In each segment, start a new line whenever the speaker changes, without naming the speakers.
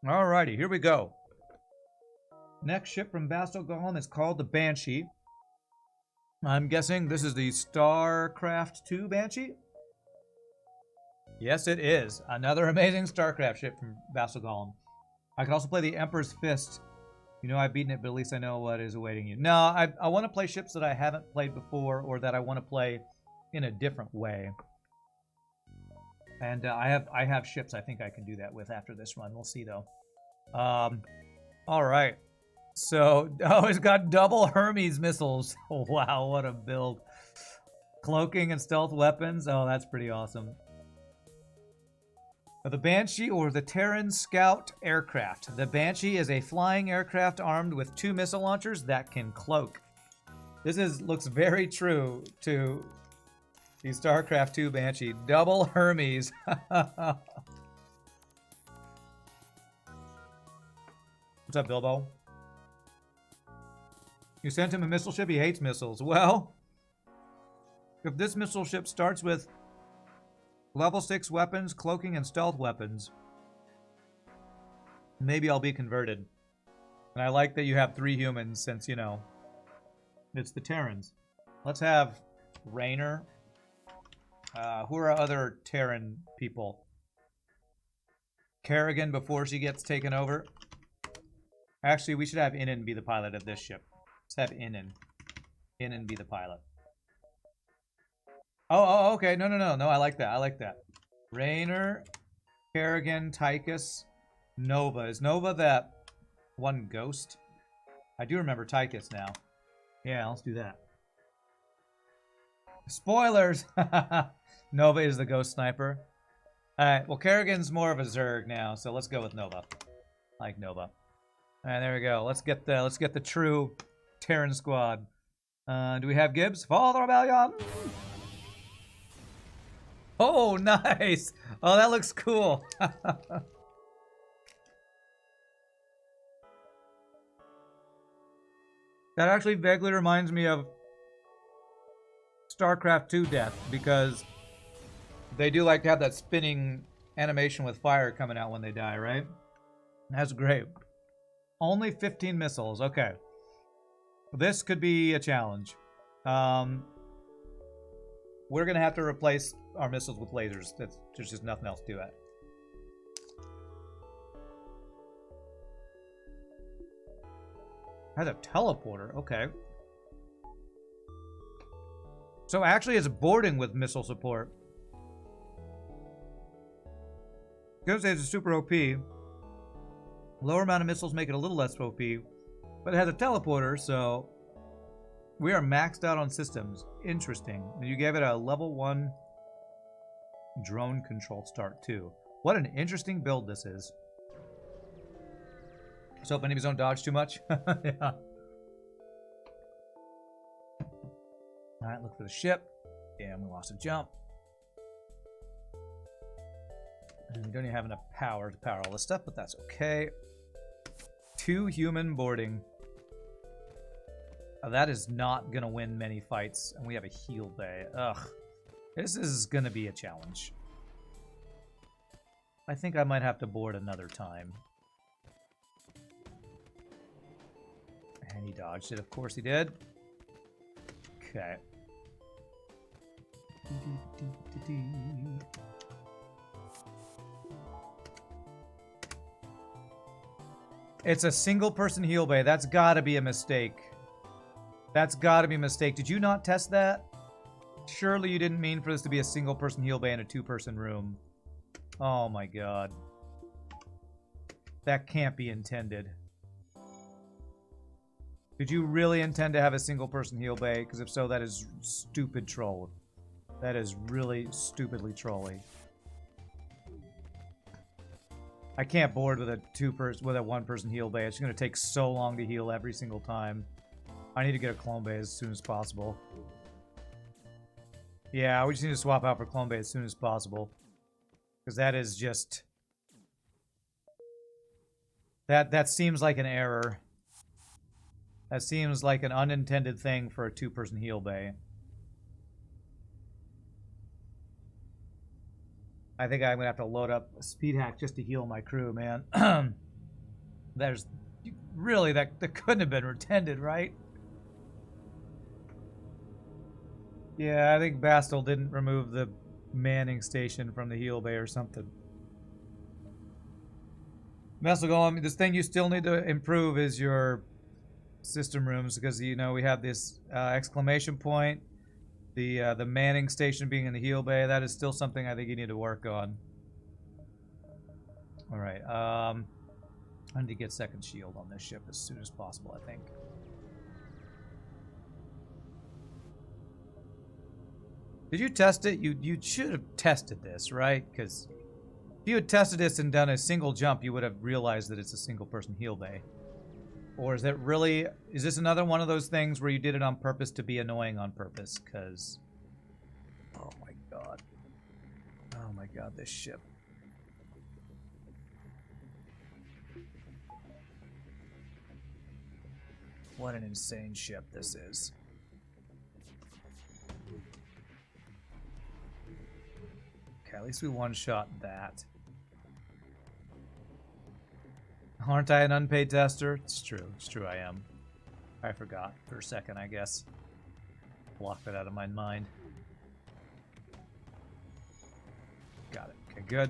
Alrighty, here we go. Next ship from bastelgollum is called the Banshee. I'm guessing this is the Starcraft II Banshee? Yes, it is. Another amazing Starcraft ship from bastelgollum. I could also play the Emperor's Fist. You know I've beaten it, but at least I know what is awaiting you. No, I want to play ships that I haven't played before or that I want to play in a different way. And I have ships I think I can do that with after this run. We'll see, though. All right. So, oh, it's got double Hermes missiles. Oh, wow, what a build. Cloaking and stealth weapons. Oh, that's pretty awesome. The Banshee, or the Terrans Scout aircraft. The Banshee is a flying aircraft armed with 2 missile launchers that can cloak. This looks very true to the Starcraft II Banshee. Double Hermes. What's up, Bilbo? You sent him a missile ship? He hates missiles. Well, if this missile ship starts with level 6 weapons, cloaking, and stealth weapons, maybe I'll be converted. And I like that you have 3 humans since, you know, it's the Terrans. Let's have Raynor. Who are other Terran people? Kerrigan before she gets taken over. Actually, we should have Inan be the pilot of this ship. Let's have Inan. Inan be the pilot. Oh, okay. No, I like that. I like that. Raynor, Kerrigan, Tychus, Nova. Is Nova that one ghost? I do remember Tychus now. Yeah, let's do that. Spoilers! Nova is the ghost sniper. Alright, well, Kerrigan's more of a Zerg now, so let's go with Nova. I like Nova. Alright, there we go. Let's get the true Terran squad. Do we have Gibbs? Follow the rebellion! Oh, nice! Oh, that looks cool. That actually vaguely reminds me of Starcraft II death, because they do like to have that spinning animation with fire coming out when they die, right? That's great. Only 15 missiles. Okay. This could be a challenge. We're going to have to replace our missiles with lasers. There's just nothing else to it. Has a teleporter. Okay. So actually it's boarding with missile support. Gonna say it's super OP. Lower amount of missiles make it a little less OP. But it has a teleporter, so we are maxed out on systems. Interesting. You gave it a level 1 drone control start too. What an interesting build this is. Let's hope enemies don't dodge too much. Yeah. Alright, look for the ship. Damn, we lost a jump. And we don't even have enough power to power all this stuff, but that's okay. 2 human boarding. That is not going to win many fights, and we have a heal bay. Ugh. This is going to be a challenge. I think I might have to board another time. And he dodged it. Of course he did. Okay. It's a single-person heal bay. That's got to be a mistake. That's got to be a mistake. Did you not test that? Surely you didn't mean for this to be a single-person heal bay in a 2-person room. Oh my god. That can't be intended. Did you really intend to have a single-person heal bay? Because if so, that is stupid troll. That is really stupidly trolly. I can't board with a 1-person heal bay. It's going to take so long to heal every single time. I need to get a clone bay as soon as possible. Yeah, we just need to swap out for clone bay as soon as possible. Because that is just... That seems like an error. That seems like an unintended thing for a 2-person heal bay. I think I'm going to have to load up a speed hack just to heal my crew, man. There's really that couldn't have been intended, right? Yeah, I think Bastel didn't remove the manning station from the heel bay or something. Bastelgollum, this thing you still need to improve is your system rooms, because you know we have this exclamation point, the manning station being in the heel bay. That is still something I think you need to work on. All right, I need to get second shield on this ship as soon as possible, I think. Did you test it? You should have tested this, right? Because if you had tested this and done a single jump, you would have realized that it's a single person heel bay. Or is that really... Is this another one of those things where you did it on purpose to be annoying on purpose? Because... Oh my god. Oh my god, this ship. What an insane ship this is. Okay, at least we one-shot that. Aren't I an unpaid tester? It's true. It's true I am. I forgot for a second, I guess. Block that out of my mind. Got it. Okay, good.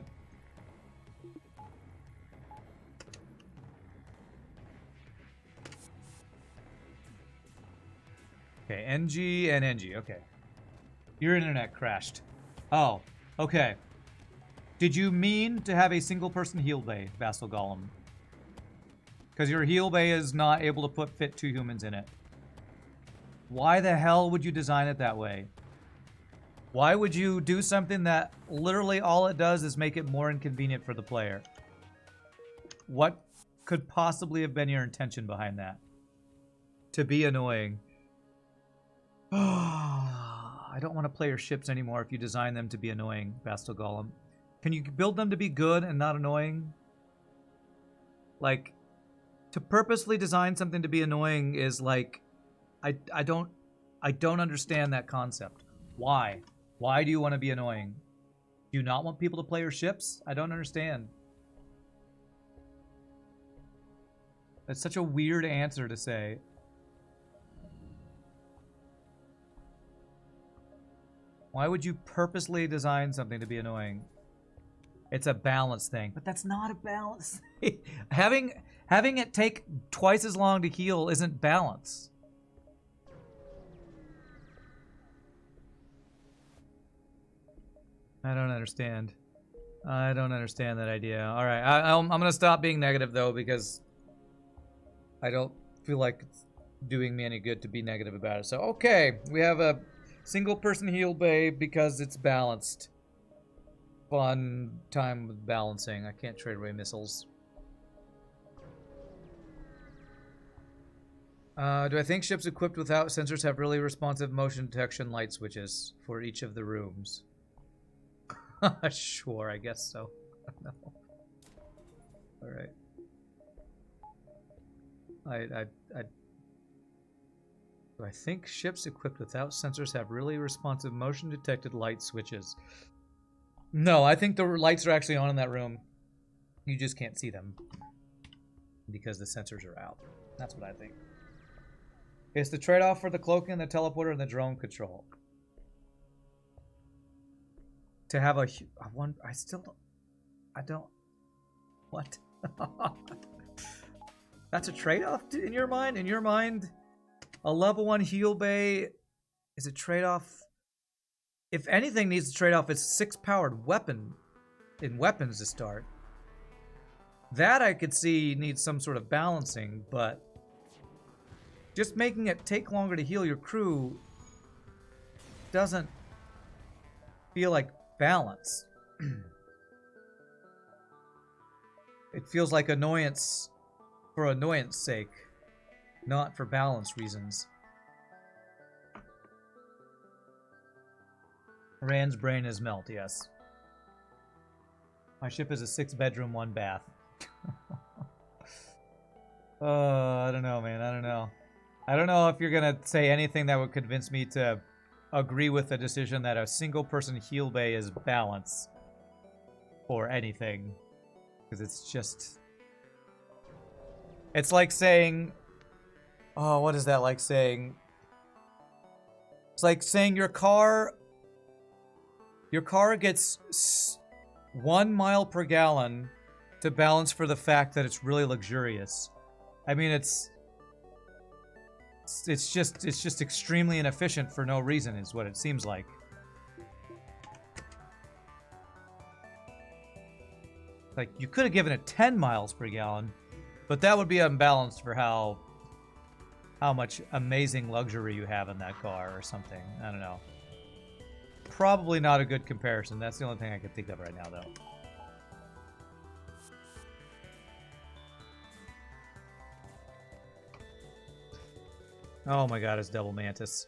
Okay, NG and NG. Okay. Your internet crashed. Oh, okay. Did you mean to have a single person heel bay, bastelgollum? Because your heel bay is not able to fit 2 humans in it. Why the hell would you design it that way? Why would you do something that literally all it does is make it more inconvenient for the player? What could possibly have been your intention behind that? To be annoying. I don't want to play your ships anymore if you design them to be annoying, bastelgollum. Can you build them to be good and not annoying? Like... To purposely design something to be annoying is like, I don't understand that concept. Why? Why do you want to be annoying? Do you not want people to play your ships? I don't understand. That's such a weird answer to say. Why would you purposely design something to be annoying? It's a balance thing, but that's not a balance thing. Having it take twice as long to heal isn't balance. I don't understand. I don't understand that idea. All right, I'm gonna stop being negative though, because I don't feel like it's doing me any good to be negative about it. So okay, we have a single person heal bay because it's balanced. Fun time with balancing. I can't trade away missiles. Do I think ships equipped without sensors have really responsive motion detection light switches for each of the rooms? Sure, I guess so. No. All right. Do I think ships equipped without sensors have really responsive motion detected light switches? No, I think the lights are actually on in that room. You just can't see them because the sensors are out. That's what I think. It's the trade-off for the cloaking, the teleporter, and the drone control. To have a one, I still don't. I don't. What? That's a trade-off in your mind? In your mind, a level 1 heal bay is a trade-off. If anything needs to trade off, it's 6-powered weapon in weapons to start. That I could see needs some sort of balancing, but just making it take longer to heal your crew doesn't feel like balance. It feels like annoyance for annoyance sake, not for balance reasons. Rand's brain is melt, yes. My ship is a 6-bedroom, 1-bath. I don't know, man. I don't know. I don't know if you're gonna say anything that would convince me to agree with the decision that a single-person heal bay is balance or anything, because it's just It's like saying, oh, what is that like saying? It's like saying your car gets 1 mile per gallon to balance for the fact that it's really luxurious. I mean, it's just extremely inefficient for no reason is what it seems like. Like, you could have given it 10 miles per gallon, but that would be unbalanced for how much amazing luxury you have in that car or something. I don't know. Probably not a good comparison. That's the only thing I can think of right now, though. Oh my god, it's double mantis.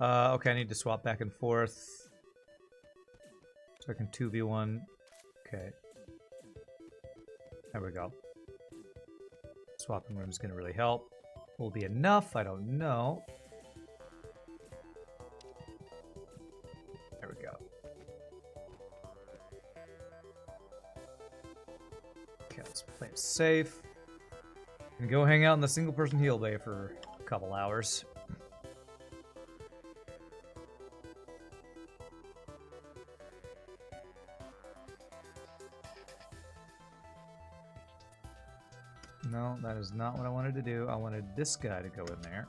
Okay, I need to swap back and forth. So I can 2v1. Okay. There we go. Swapping room is going to really help. Will be enough? I don't know. There we go. Okay, let's play it safe. And go hang out in the single-person heal bay for a couple hours. No, that is not what I wanted to do. I wanted this guy to go in there.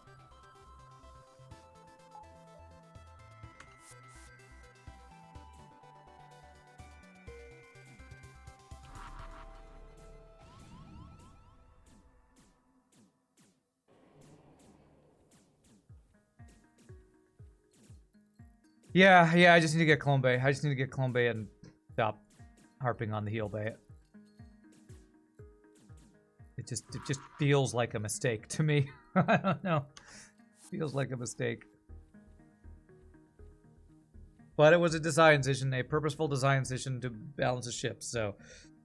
Yeah, I just need to get Clone Bay. I just need to get Clone Bay and stop harping on the heal bay. It just feels like a mistake to me. I don't know. Feels like a mistake. But it was a design decision, a purposeful design decision to balance the ship. So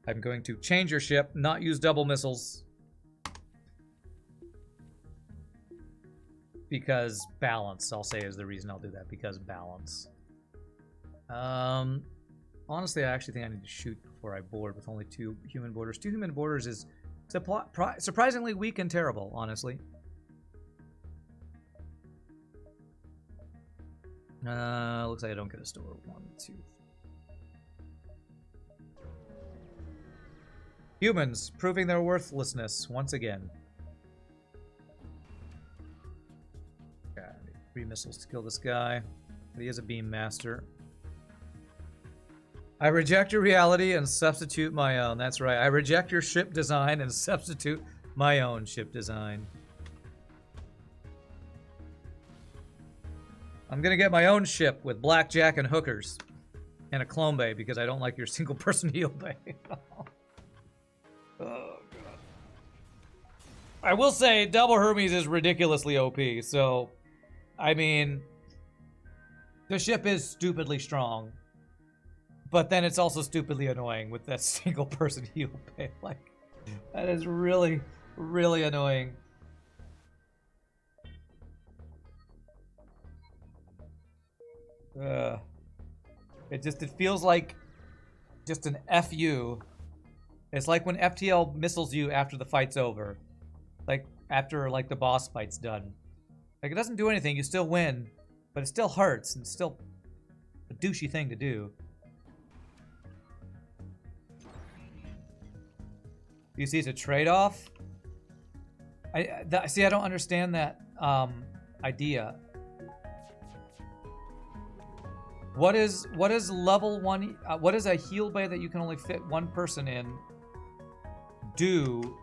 I'm going to change your ship, not use double missiles. Because balance, I'll say, is the reason I'll do that. Because balance. Honestly, I actually think I need to shoot before I board with only 2 human boarders. 2 human boarders is surprisingly weak and terrible, honestly. Looks like I don't get a store. 1, 2. Humans proving their worthlessness once again. Okay, I need 3 missiles to kill this guy. But he is a beam master. I reject your reality and substitute my own. That's right. I reject your ship design and substitute my own ship design. I'm gonna get my own ship with blackjack and hookers. And a clone bay because I don't like your single person heal bay. Oh, God. I will say, Double Hermes is ridiculously OP, so... I mean... The ship is stupidly strong. But then it's also stupidly annoying with that single person heal bay. Like, that is really, really annoying. It feels like just an FU. It's like when FTL missiles you after the fight's over. Like, after, like, the boss fight's done. Like, it doesn't do anything, you still win. But it still hurts, and it's still a douchey thing to do. You see, it's a trade-off. See, I don't understand that idea. What is level 1? What is a heal bay that you can only fit 1 person in? Do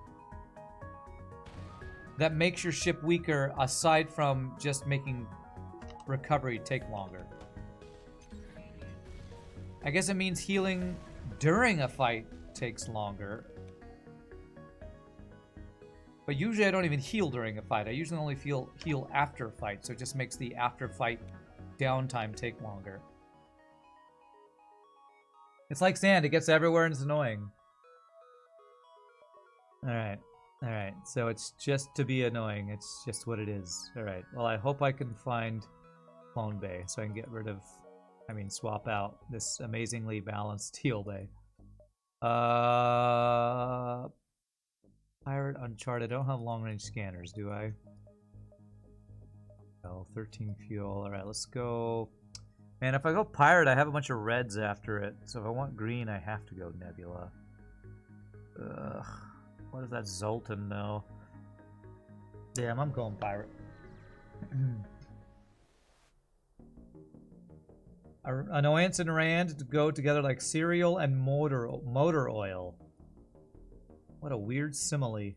that makes your ship weaker, aside from just making recovery take longer? I guess it means healing during a fight takes longer. But usually I don't even heal during a fight. I usually only heal after a fight, so it just makes the after fight downtime take longer. It's like sand, it gets everywhere and it's annoying. Alright, so it's just to be annoying. It's just what it is. Alright, well, I hope I can find Clone Bay so I can get rid of, swap out this amazingly balanced heal bay. I Pirate, Uncharted. I don't have long-range scanners, do I? Oh, 13 fuel. Alright, let's go. Man, if I go Pirate, I have a bunch of reds after it. So if I want green, I have to go Nebula. Ugh. What is that Zoltan, though? Damn, I'm going Pirate. Annoyance and Rand go together like cereal and motor oil. What a weird simile.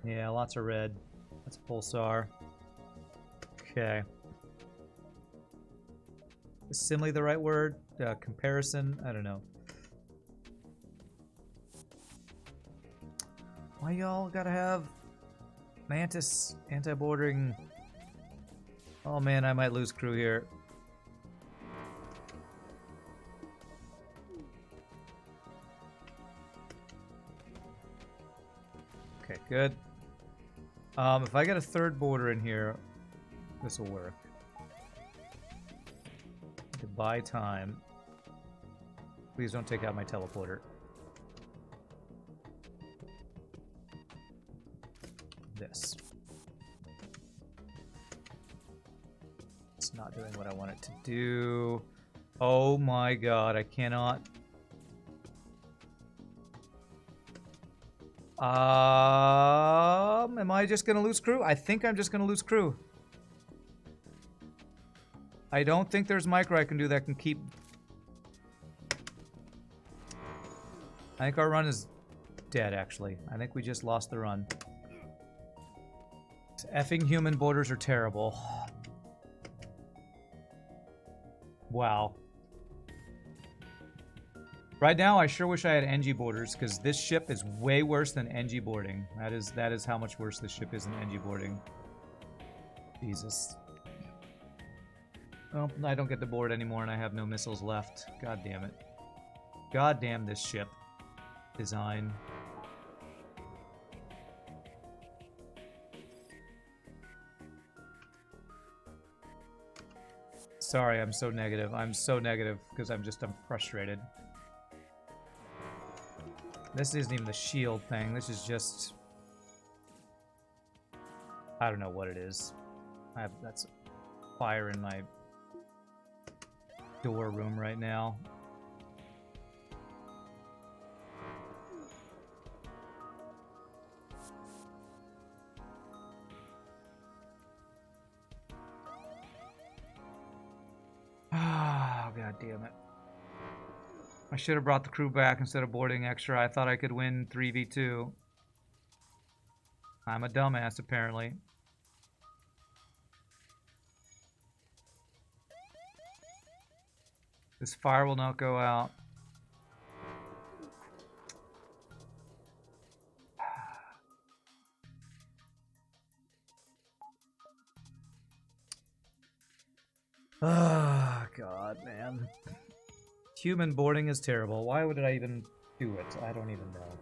Yeah, lots of red. That's Pulsar. Okay. Is simile the right word? Comparison? I don't know. Why y'all gotta have Mantis anti-bordering? Oh man, I might lose crew here. Okay, good. If I get a third border in here, this will work. To buy time. Please don't take out my teleporter. This. It's not doing what I want it to do. Oh my god, I cannot. Am I just gonna lose crew? I think I'm just gonna lose crew. I don't think there's micro I can do that can keep. I think our run is dead, actually. I think we just lost the run. Effing human borders are terrible. Wow. Right now, I sure wish I had NG borders, because this ship is way worse than NG boarding. That is how much worse this ship is than NG boarding. Jesus. Oh, I don't get to board anymore, and I have no missiles left. God damn it. God damn this ship. Design. Sorry, I'm so negative. I'm so negative, because I'm frustrated. This isn't even the shield thing. This is just... I don't know what it is. That's fire in my door room right now. Oh, god damn it. I should have brought the crew back instead of boarding extra. I thought I could win 3v2. I'm a dumbass, apparently. This fire will not go out. Oh, God, man. Human boarding is terrible. Why would I even do it? I don't even know.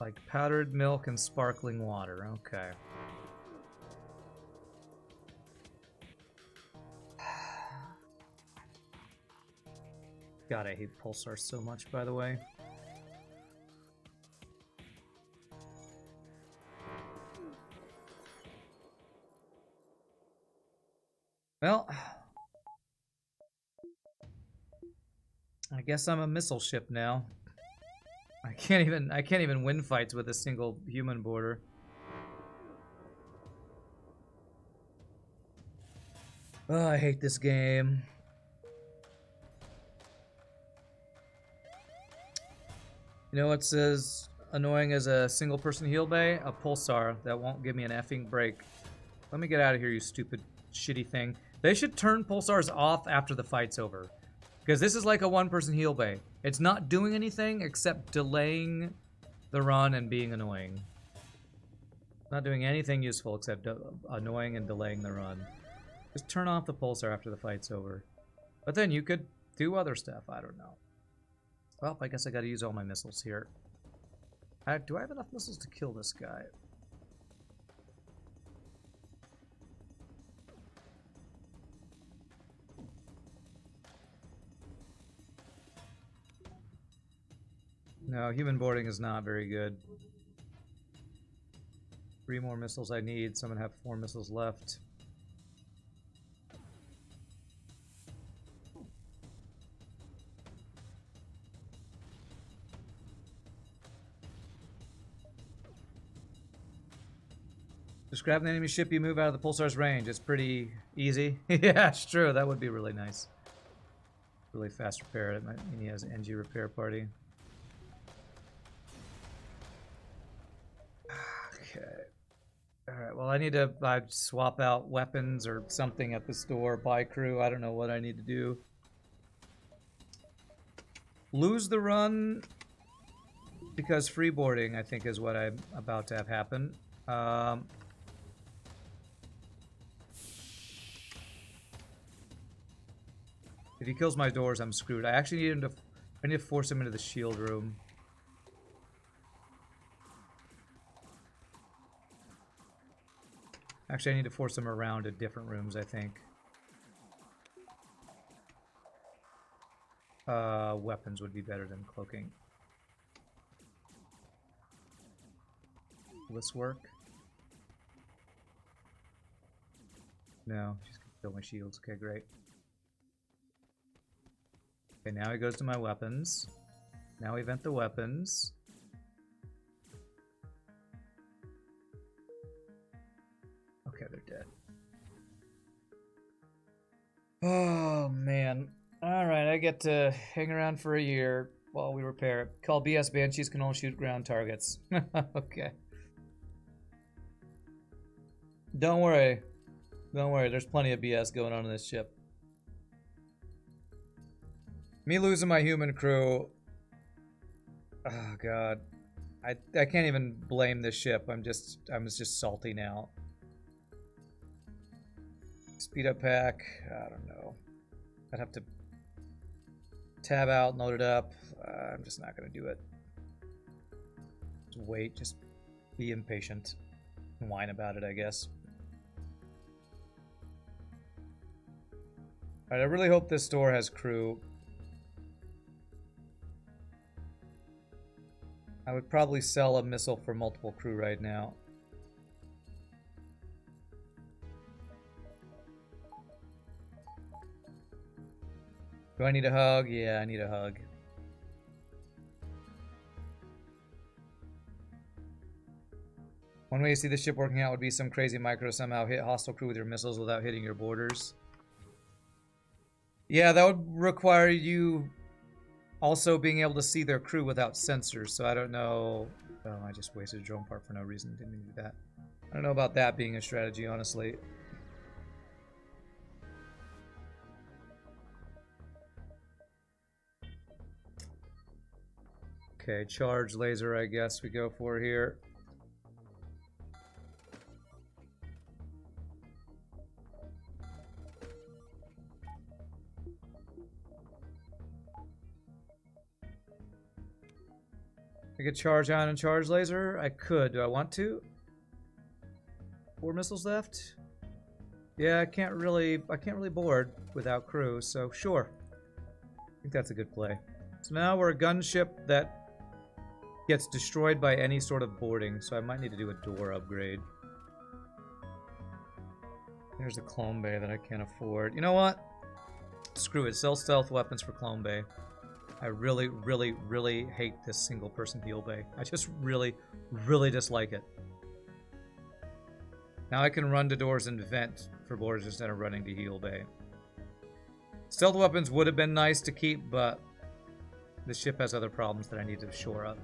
Like powdered milk and sparkling water. Okay. God, I hate Pulsar so much, by the way. Well, I guess I'm a missile ship now. I can't even win fights with a single human boarder. Oh, I hate this game. You know what says annoying as a single person heal bay? A pulsar that won't give me an effing break. Let me get out of here, you stupid shitty thing. They should turn pulsars off after the fight's over. Because this is like a one-person heal bay. It's not doing anything except delaying the run and being annoying. Not doing anything useful except annoying and delaying the run. Just turn off the pulsar after the fight's over. But then you could do other stuff. I don't know. Well, I guess I gotta use all my missiles here. Do I have enough missiles to kill this guy? No, human boarding is not very good. 3 more missiles I need, so I'm gonna have 4 missiles left. Just grab an enemy ship, you move out of the pulsar's range. It's pretty easy. Yeah, it's true. That would be really nice. Really fast repair. It might mean he has an NG repair party. Okay. Alright, well I need to swap out weapons or something at the store, buy crew. I don't know what I need to do. Lose the run because freeboarding, I think, is what I'm about to have happen. If he kills my doors, I'm screwed. I actually need him to... I need to force him into the shield room. Actually, I need to force him around to different rooms, I think. Weapons would be better than cloaking. Will this work? No, she's gonna kill my shields. Okay, great. Okay, now he goes to my weapons. Now we vent the weapons. Okay, they're dead. Oh, man. Alright, I get to hang around for a year while we repair it. Call BS Banshees can only shoot ground targets. Okay. Don't worry. Don't worry, there's plenty of BS going on in this ship. Me losing my human crew. Oh god. I can't even blame this ship. I'm just salty now. Speed up pack. I don't know. I'd have to tab out, load it up. I'm just not gonna do it. Just wait. Just be impatient and whine about it, I guess. Alright, I really hope this store has crew. I would probably sell a missile for multiple crew right now. Do I need a hug? Yeah, I need a hug. One way to see the ship working out would be some crazy micro somehow hit hostile crew with your missiles without hitting your borders. Yeah, that would require you also being able to see their crew without sensors, so I don't know... Oh, I just wasted a drone part for no reason. Didn't mean to do that. I don't know about that being a strategy, honestly. Okay, charge laser, I guess we go for here. I could charge ion and charge laser. I could. Do I want to? 4 missiles left. Yeah, I can't really board without crew. So sure. I think that's a good play. So now we're a gunship that gets destroyed by any sort of boarding. So I might need to do a door upgrade. There's a clone bay that I can't afford. You know what? Screw it. Sell stealth weapons for clone bay. I really, really, really hate this single-person heal bay. I just really, really dislike it. Now I can run to doors and vent for boarders instead of running to heal bay. Stealth weapons would have been nice to keep, but the ship has other problems that I need to shore up.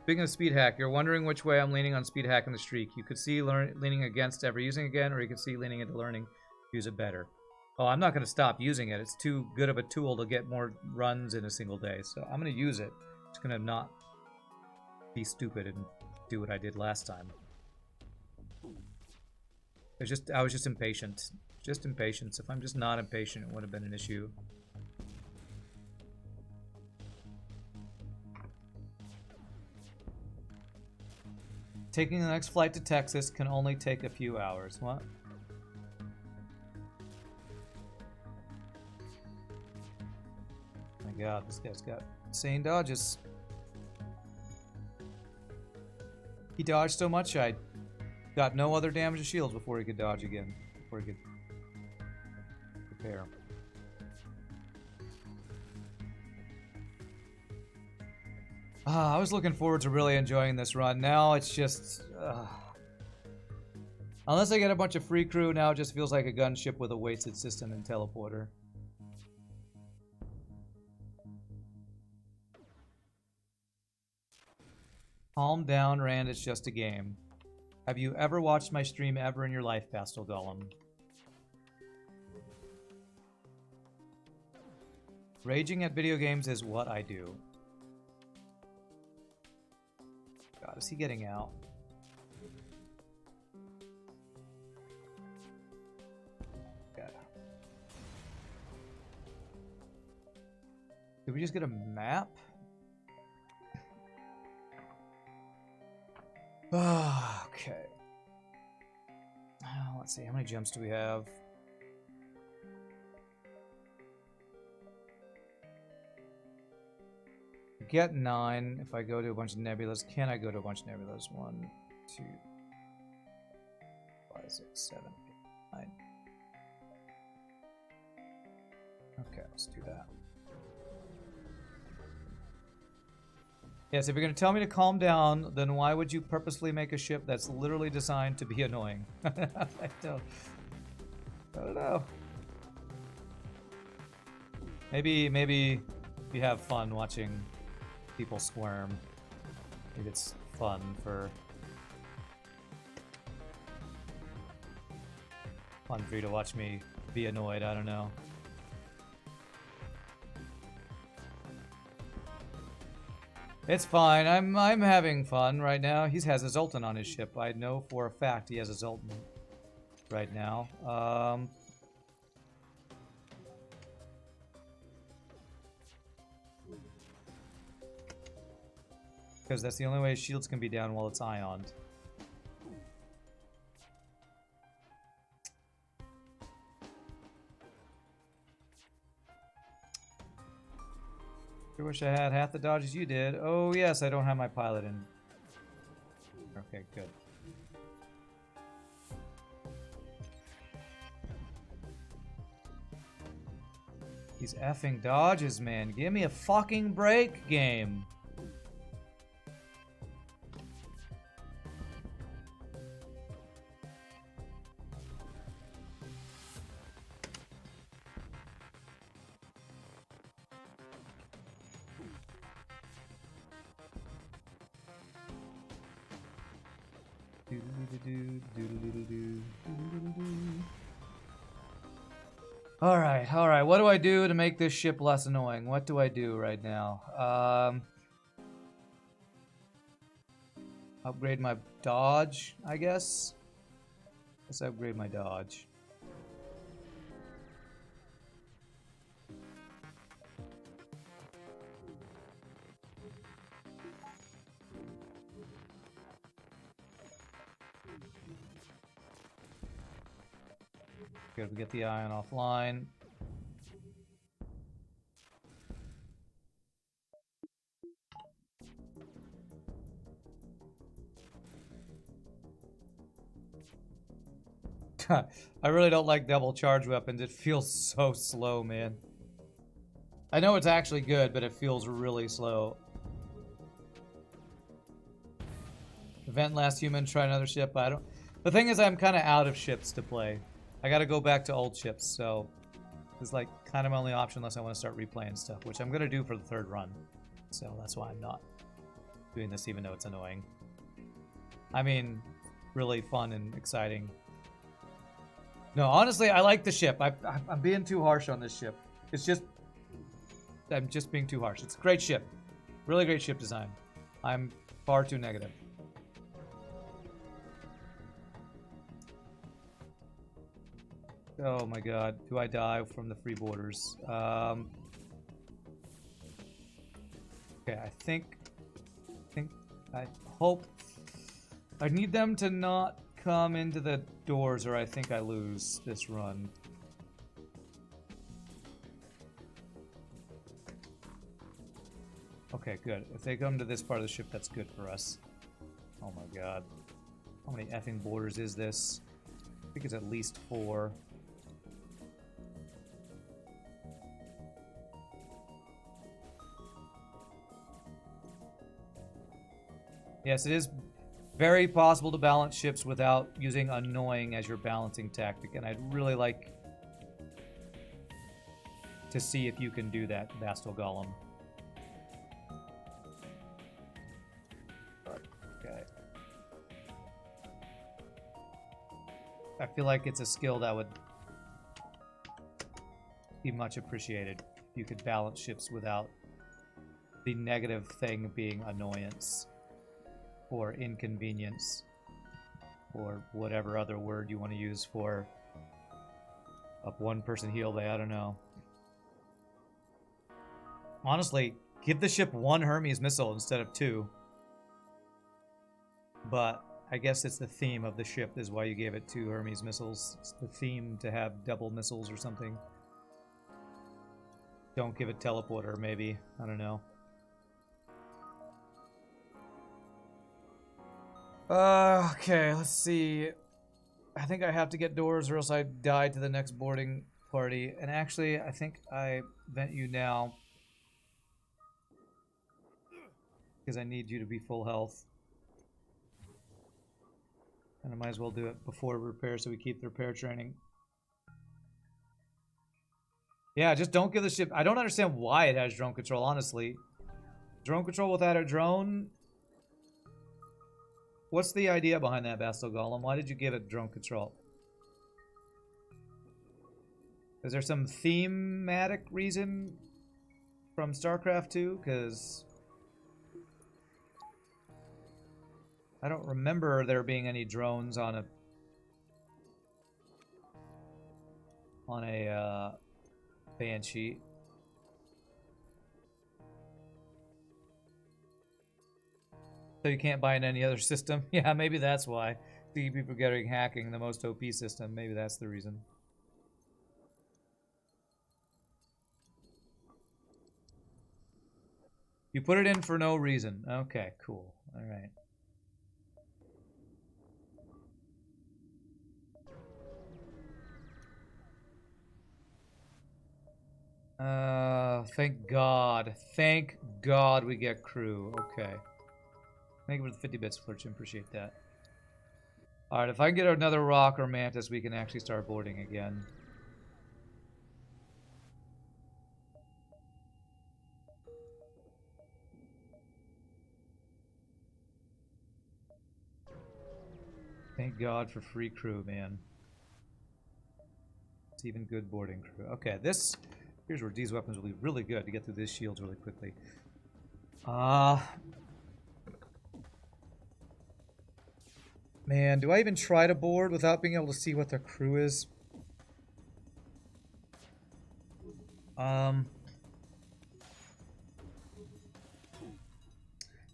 Speaking of speed hack, you're wondering which way I'm leaning on speed hack in the streak. You could see leaning against ever using again, or you could see leaning into learning, use it better. Oh, I'm not going to stop using it. It's too good of a tool to get more runs in a single day. So I'm going to use it. It's going to not be stupid and do what I did last time. I was just impatient. Just impatience. If I'm just not impatient, it would have been an issue. Taking the next flight to Texas can only take a few hours. What? God, this guy's got insane dodges. He dodged so much, I got no other damage to shields before he could dodge again. Before he could prepare. I was looking forward to really enjoying this run. Now it's just... unless I get a bunch of free crew, now it just feels like a gunship with a wasted system and teleporter. Calm down, Rand. It's just a game. Have you ever watched my stream ever in your life, bastelgollum? Raging at video games is what I do. God, is he getting out? God. Did we just get a map? Okay. Let's see, how many jumps do we have? Get 9 if I go to a bunch of nebulas. Can I go to a bunch of nebulas? 1, 2, 5, 6, 7, 8, 9. Okay, let's do that. Yes, if you're going to tell me to calm down, then why would you purposely make a ship that's literally designed to be annoying? I don't know. Maybe you have fun watching people squirm. Maybe it's fun for you to watch me be annoyed. I don't know. It's fine. I'm having fun right now. He has a Zoltan on his ship. I know for a fact he has a Zoltan right now. Because that's the only way shields can be down while it's ioned. I wish I had half the dodges you did. Oh yes, I don't have my pilot in. Okay, good. These effing dodges, man. Give me a fucking break, game. Alright, what do I do to make this ship less annoying? What do I do right now? Upgrade my dodge, I guess? Let's upgrade my dodge. Good, we get the ion offline. I really don't like double charge weapons. It feels so slow, man. I know it's actually good, but it feels really slow. Event last human, try another ship. I don't. The thing is, I'm kind of out of ships to play. I got to go back to old ships, so it's like kind of my only option unless I want to start replaying stuff, which I'm gonna do for the third run. So that's why I'm not doing this, even though it's annoying. I mean, really fun and exciting. No, honestly, I like the ship. I'm being too harsh on this ship. It's just... I'm just being too harsh. It's a great ship. Really great ship design. I'm far too negative. Oh my god. Do I die from the free borders? Okay, I hope... I need them to not come into the doors or I think I lose this run. Okay, good. If they come to this part of the ship, that's good for us. Oh my god. How many effing borders is this? I think it's at least 4. Yes, it is very possible to balance ships without using annoying as your balancing tactic, and I'd really like to see if you can do that, bastelgollum. Okay. I feel like it's a skill that would be much appreciated if you could balance ships without the negative thing being annoyance or inconvenience or whatever other word you want to use for up one person heal day. I don't know. Honestly, give the ship 1 Hermes missile instead of 2. But I guess it's the theme of the ship is why you gave it 2 Hermes missiles. It's the theme to have double missiles or something. Don't give it teleporter, maybe. I don't know. Okay, let's see. I think I have to get doors or else I die to the next boarding party. And actually, I think I vent you now. Because I need you to be full health. And I might as well do it before repair so we keep the repair training. Yeah, just don't give the ship... I don't understand why it has drone control, honestly. Drone control without a drone... What's the idea behind that, bastelgollum? Why did you give it drone control? Is there some thematic reason from Starcraft II? Because I don't remember there being any drones on a Banshee. So you can't buy in any other system? Yeah, maybe that's why. To keep people getting hacking the most OP system. Maybe that's the reason. You put it in for no reason. Okay, cool. Alright. Thank God. Thank God we get crew. Okay. Thank you for the 50 bits, Flurchin. Appreciate that. Alright, if I can get another rock or mantis, we can actually start boarding again. Thank God for free crew, man. It's even good boarding crew. Okay, this... Here's where these weapons will be really good to get through this shields really quickly. Man, do I even try to board without being able to see what their crew is? Now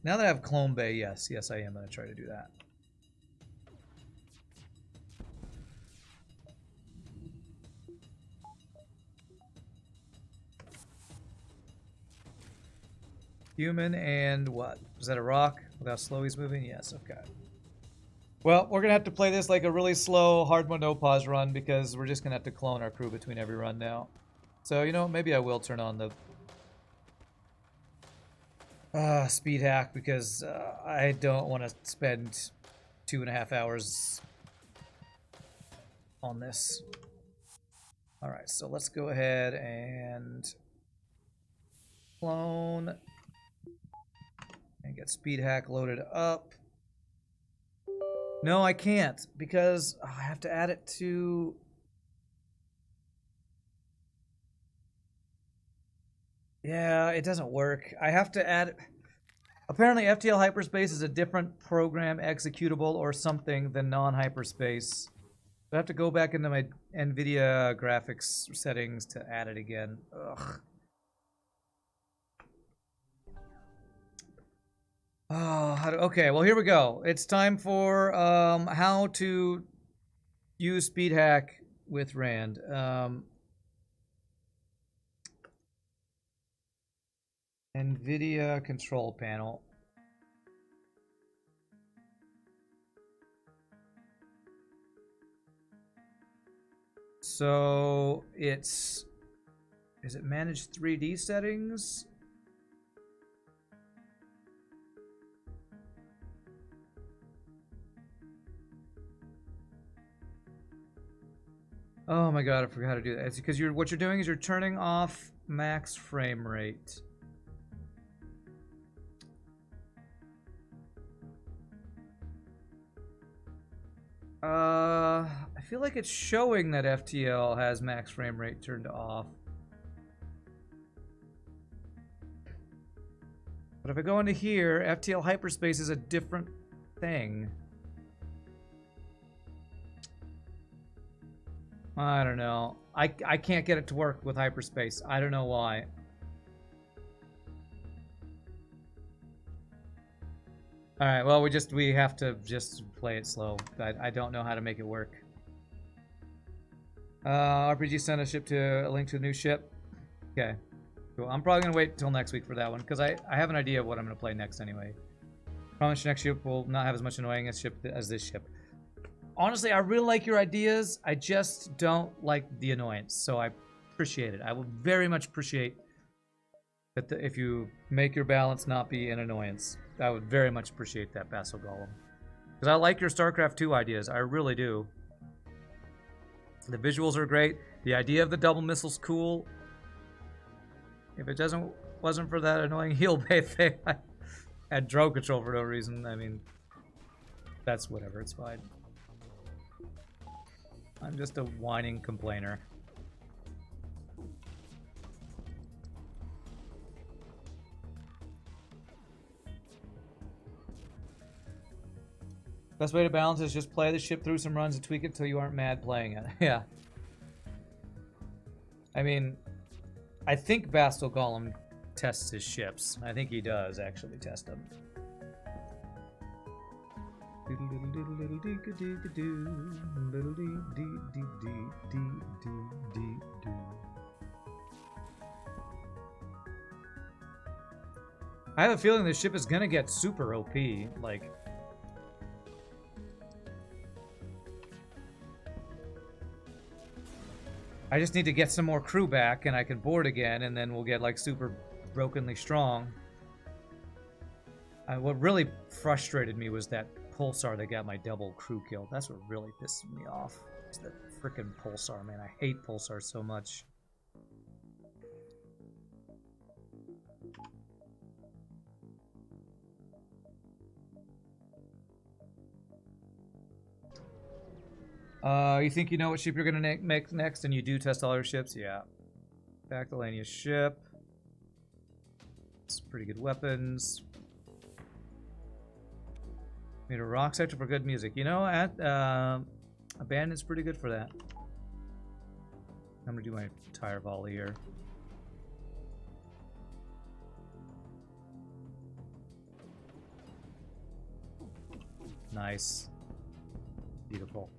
that I have Clone Bay, yes. Yes, I am going to try to do that. Human and what? Was that a rock? Without slow he's moving? Yes, okay. Well, we're going to have to play this like a really slow, hard mode no pause run because we're just going to have to clone our crew between every run now. So, you know, maybe I will turn on the speed hack because I don't want to spend 2.5 hours on this. Alright, so let's go ahead and clone and get speed hack loaded up. No, I can't because I have to add it to... Yeah, it doesn't work. I have to add... Apparently FTL Hyperspace is a different program executable or something than non-hyperspace. I have to go back into my NVIDIA graphics settings to add it again. Ugh. Oh, okay, well here we go. It's time for how to use speed hack with Rand. NVIDIA control panel. So it's... Is it manage 3D settings? Oh my god, I forgot how to do that. It's because what you're doing is you're turning off max frame rate. I feel like it's showing that FTL has max frame rate turned off. But if I go into here, FTL hyperspace is a different thing. I don't know. I can't get it to work with hyperspace. I don't know why. Alright, well, we have to just play it slow. I don't know how to make it work. RPG sent a ship to a link to a new ship. Okay. Cool. I'm probably gonna wait till next week for that one, because I have an idea of what I'm gonna play next anyway. Promise next ship will not have as much annoying as this ship. Honestly, I really like your ideas. I just don't like the annoyance, so I appreciate it. I will very much appreciate that if you make your balance not be an annoyance. I would very much appreciate that, bastelgollum. Because I like your Starcraft II ideas. I really do. The visuals are great. The idea of the double missile's cool. If it wasn't for that annoying heel bay thing, I had drone control for no reason. I mean, that's whatever. It's fine. I'm just a whining complainer. Best way to balance is just play the ship through some runs and tweak it until you aren't mad playing it. Yeah. I mean, I think bastelgollum tests his ships. I think he does actually test them. I have a feeling this ship is gonna get super OP, like... I just need to get some more crew back and I can board again and then we'll get like super brokenly strong. What really frustrated me was that pulsar that got my double crew kill. That's what really pissed me off. It's that frickin' pulsar, man. I hate pulsar so much. You think you know what ship you're gonna make next, and you do test all your ships? Yeah. Bacthelania ship. It's pretty good weapons. Made a rock sector for good music. You know, Abandoned's pretty good for that. I'm gonna do my tire volley here. Nice. Beautiful.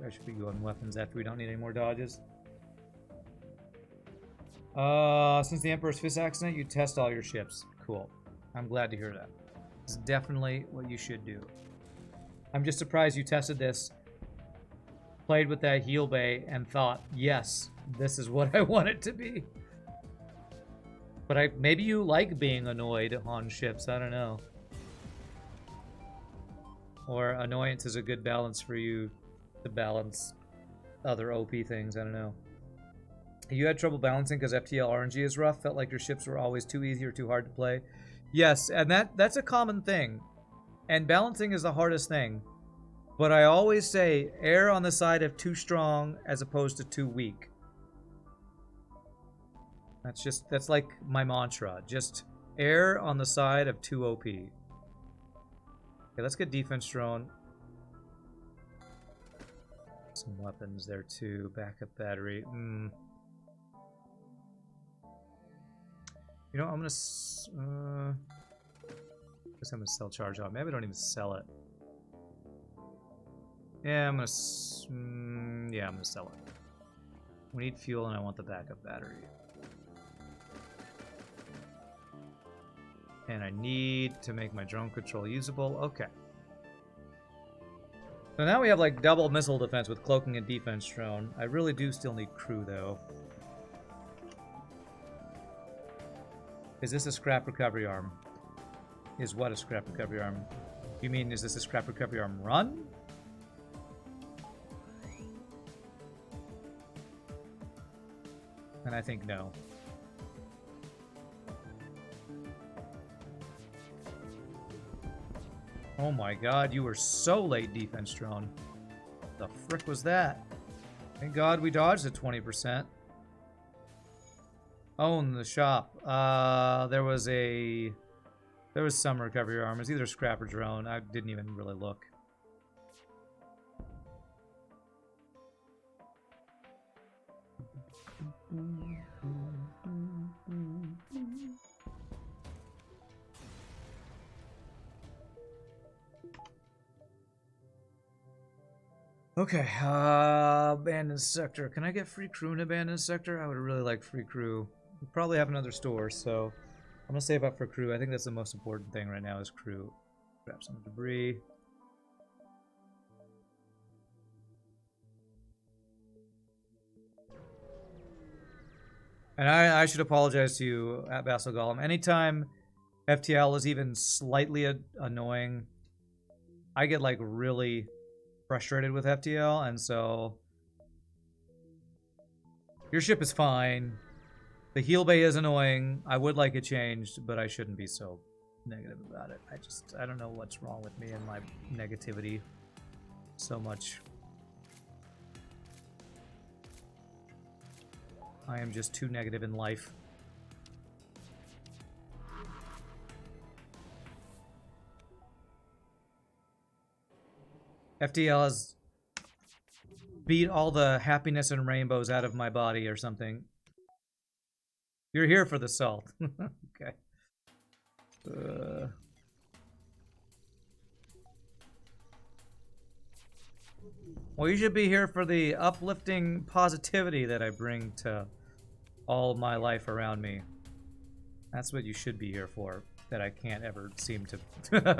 I should put you on weapons after we don't need any more dodges. Since the Emperor's Fist accident, you test all your ships. Cool. I'm glad to hear that. It's definitely what you should do. I'm just surprised you tested this, played with that heel bay, and thought, yes, this is what I want it to be. But maybe you like being annoyed on ships, I don't know. Or annoyance is a good balance for you to balance other OP things, I don't know. You had trouble balancing because FTL RNG is rough? Felt like your ships were always too easy or too hard to play? Yes, and that's a common thing. And balancing is the hardest thing. But I always say, err on the side of too strong as opposed to too weak. That's like my mantra. Just err on the side of too OP. Okay, let's get defense drone. Some weapons there too. Backup battery. You know, I'm gonna. Guess I'm gonna sell charge off. Maybe I don't even sell it. Yeah, I'm gonna. Yeah, I'm gonna sell it. We need fuel, and I want the backup battery. And I need to make my drone control usable. Okay. So now we have like double missile defense with cloaking and defense drone. I really do still need crew though. Is this a scrap recovery arm? Is what a scrap recovery arm? You mean, is this a scrap recovery arm run? And I think no. Oh my god, you were so late, defense drone. The frick was that? Thank god we dodged at 20%. Own the shop. There was some recovery arm. It was either scrap or drone. I didn't even really look. Okay, abandoned sector. Can I get free crew in abandoned sector? I would really like free crew. We probably have another store, so I'm gonna save up for crew. I think that's the most important thing right now is crew. Grab some debris. And I should apologize to you at bastelgollum. Anytime FTL is even slightly annoying, I get like really frustrated with FTL, and so your ship is fine. The heal bay is annoying. I would like it changed, but I shouldn't be so negative about it. I don't know what's wrong with me and my negativity so much. I am just too negative in life. FTL has beat all the happiness and rainbows out of my body or something. You're here for the salt. Okay. Well, you should be here for the uplifting positivity that I bring to all my life around me. That's what you should be here for, that I can't ever seem to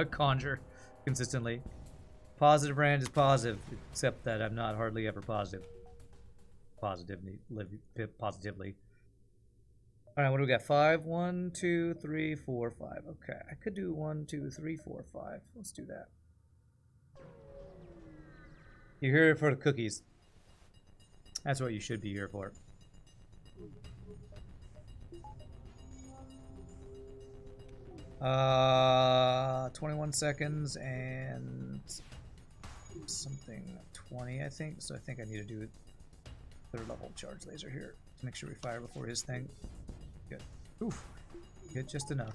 conjure consistently. Positive brand is positive, except that I'm not hardly ever positive. Positively. Alright, what do we got? 5? 1, 2, 3, 4, 5. Okay, I could do 1, 2, 3, 4, 5. Let's do that. You're here for the cookies. That's what you should be here for. Uh, 21 seconds and something 20, I think. So I think I need to do third level charge laser here to make sure we fire before his thing. Good. Oof. Good, just enough.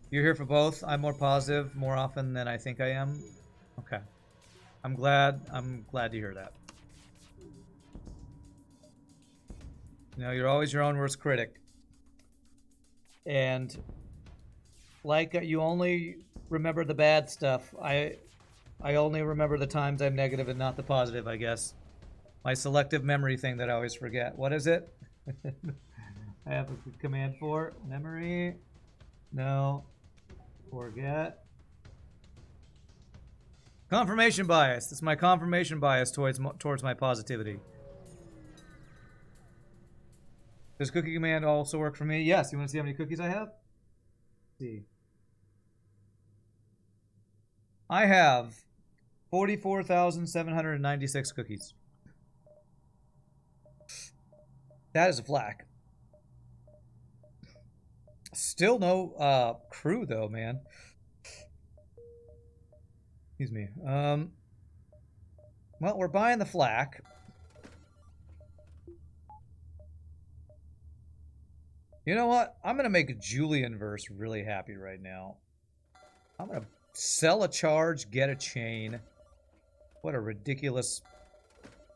You're here for both. I'm more positive more often than I think I am. Okay. I'm glad to hear that. You know, you're always your own worst critic. And like you only remember the bad stuff. I only remember the times I'm negative and not the positive, I guess. My selective memory thing that I always forget. What is it? I have a command for memory. No. Forget. Confirmation bias. It's my confirmation bias towards my positivity. Does cookie command also work for me? Yes. You want to see how many cookies I have? Let's see. I have 44,796 cookies. That is a flak. Still no crew though, man. Excuse me. Well, we're buying the flak. You know what? I'm gonna make Julian verse really happy right now. I'm gonna sell a charge, get a chain. What a ridiculous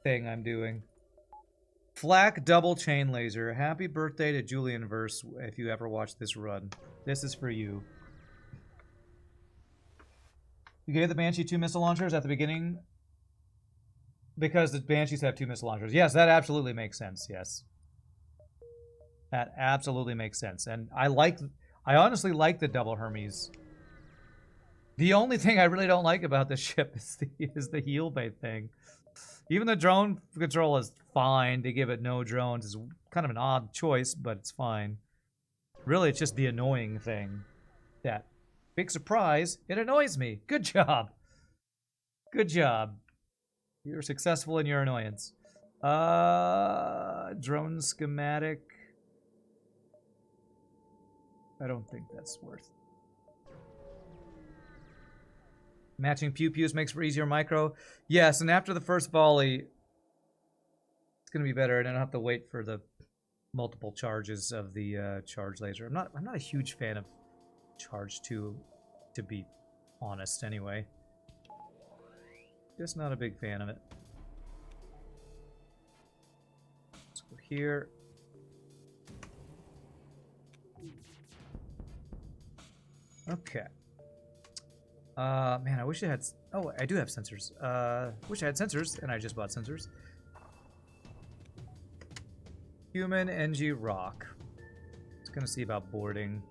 thing I'm doing. Flak double chain laser. Happy birthday to Julian verse if you ever watch this run. This is for you. You gave the Banshee 2 missile launchers at the beginning because the Banshees have 2 missile launchers. Yes, that absolutely makes sense. Yes. That absolutely makes sense. And I honestly like the double Hermes The only thing I really don't like about this ship is the heal bait thing. Even the drone control is fine. To give it no drones is kind of an odd choice, but it's fine. Really, it's just the annoying thing. That big surprise, it annoys me. Good job. Good job. You're successful in your annoyance. Drone schematic. I don't think that's worth. Matching pew-pews makes for easier micro. Yes, and after the first volley, it's going to be better. And I don't have to wait for the multiple charges of the charge laser. I'm not a huge fan of charge 2, to be honest, anyway. Just not a big fan of it. Let's go here. Okay. Man, I wish I had... Oh, I do have sensors. Wish I had sensors, and I just bought sensors. Human NG Rock. Just gonna see about boarding.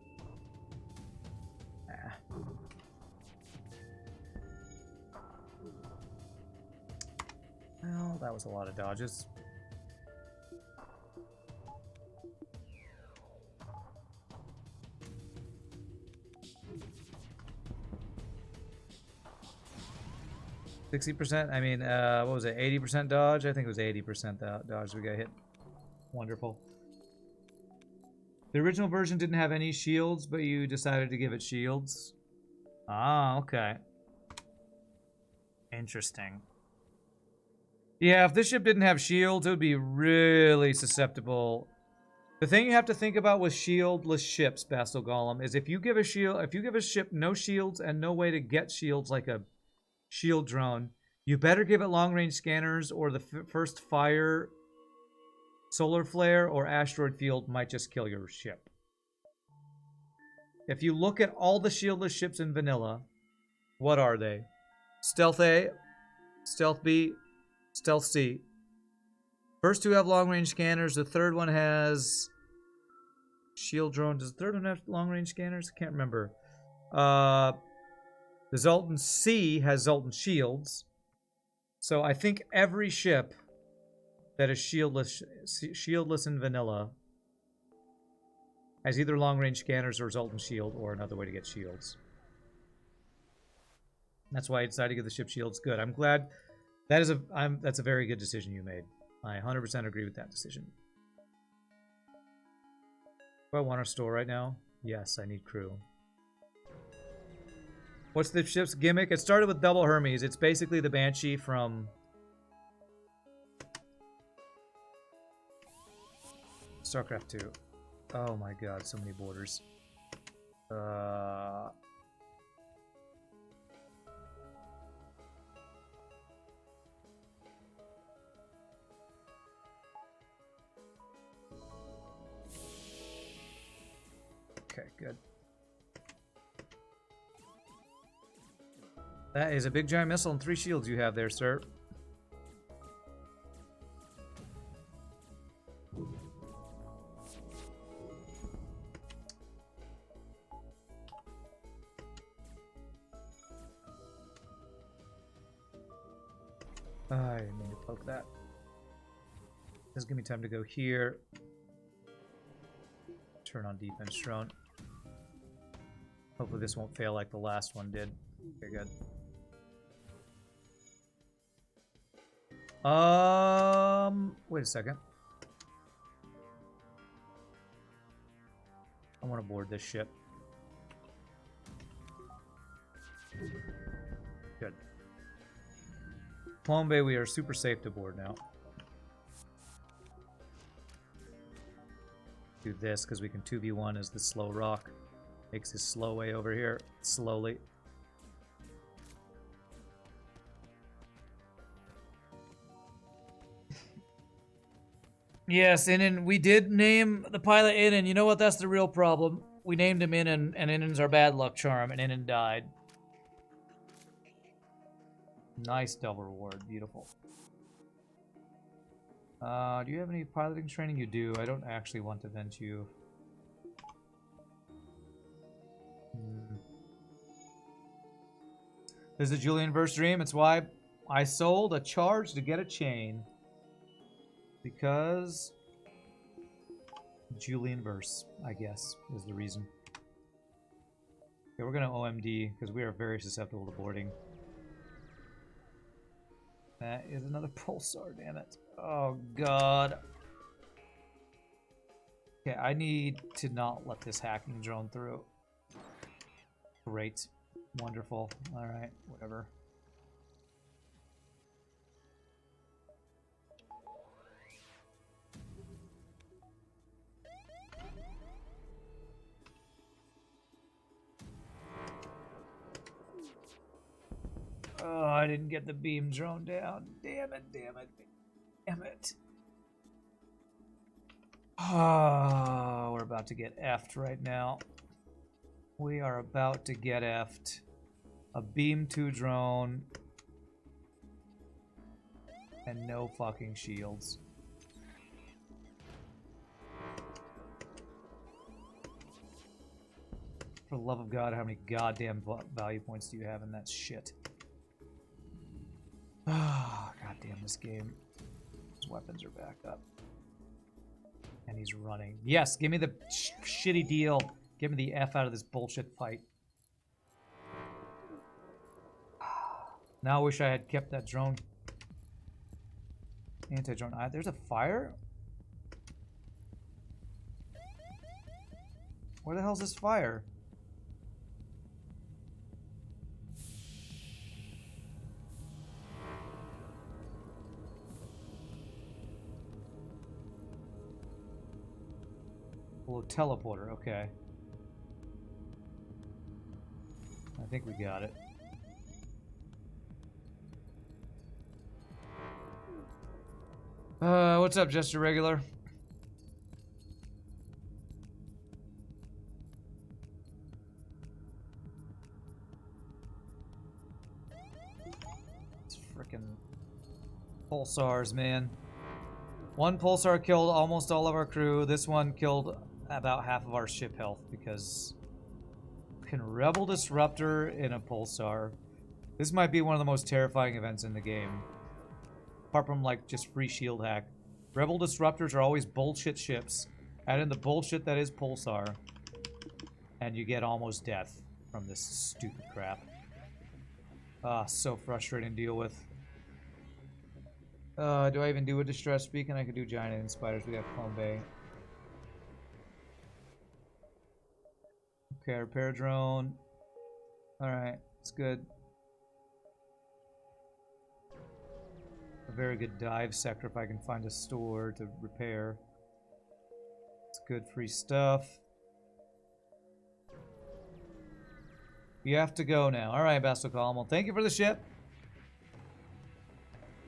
Well, that was a lot of dodges. %. I mean, what was it? 80% dodge? I think it was 80% dodge we got hit. Wonderful. The original version didn't have any shields, but you decided to give it shields. Ah, okay. Interesting. Yeah, if this ship didn't have shields, it would be really susceptible. The thing you have to think about with shieldless ships, bastelgollum, is if you give a ship no shields and no way to get shields like a shield drone, you better give it long-range scanners, or the first fire, solar flare, or asteroid field might just kill your ship. If you look at all the shieldless ships in vanilla, what are they? Stealth A, Stealth B, Stealth C. First two have long-range scanners. The third one has shield drone. Does the third one have long-range scanners? I can't remember. The Zoltan C has Zoltan shields. So I think every ship that is shieldless in vanilla has either long-range scanners or Zoltan shield, or another way to get shields. That's why I decided to give the ship shields. Good. I'm glad. That's a very good decision you made. I 100% agree with that decision. Do I want a store right now? Yes, I need crew. What's the ship's gimmick? It started with double Hermes. It's basically the Banshee from Starcraft II. Oh my god, so many borders. Okay, good. That is a big giant missile and 3 shields you have there, sir. I didn't mean to poke that. Just give me time to go here. Turn on defense drone. Hopefully this won't fail like the last one did. Okay, good. Wait a second. I want to board this ship. Good. Clone Bay, we are super safe to board now. Do this because we can 2v1 as the slow rock. Makes his slow way over here slowly. Yes, Inan, we did name the pilot Inan. You know what? That's the real problem. We named him Inan, and Inan's our bad luck charm, and Inan died. Nice double reward. Beautiful. Do you have any piloting training? You do. I don't actually want to vent you. This is a Julian verse dream. It's why I sold a charge to get a chain. Because Julian verse, I guess, is the reason. Okay, we're going to OMD because we are very susceptible to boarding. That is another pulsar, damn it. Oh, God. Okay, I need to not let this hacking drone through. Great. Wonderful. Alright, whatever. Oh, I didn't get the beam drone down. Damn it, damn it, damn it. Oh, we're about to get effed right now. We are about to get effed. A beam 2 drone. And no fucking shields. For the love of God, how many goddamn value points do you have in that shit? Ah, oh, goddamn this game. His weapons are back up. And he's running. Yes, give me the shitty deal. Give me the F out of this bullshit fight. Now I wish I had kept that drone. Anti-drone. There's a fire? Where the hell's this fire? Little teleporter, okay. I think we got it. What's up, Jester Regular? It's frickin' pulsars, man. One pulsar killed almost all of our crew. This one killed about half of our ship health because can Rebel Disruptor in a pulsar. This might be one of the most terrifying events in the game. Apart from like just free shield hack. Rebel Disruptors are always bullshit ships. Add in the bullshit that is pulsar. And you get almost death from this stupid crap. Ah, so frustrating to deal with. Do I even do a distress beacon? I could do giant and spiders. We got Clone Bay. Okay, repair drone. Alright, it's good. A very good dive sector if I can find a store to repair. It's good free stuff. You have to go now. Alright, bastelgollum. Well, thank you for the ship.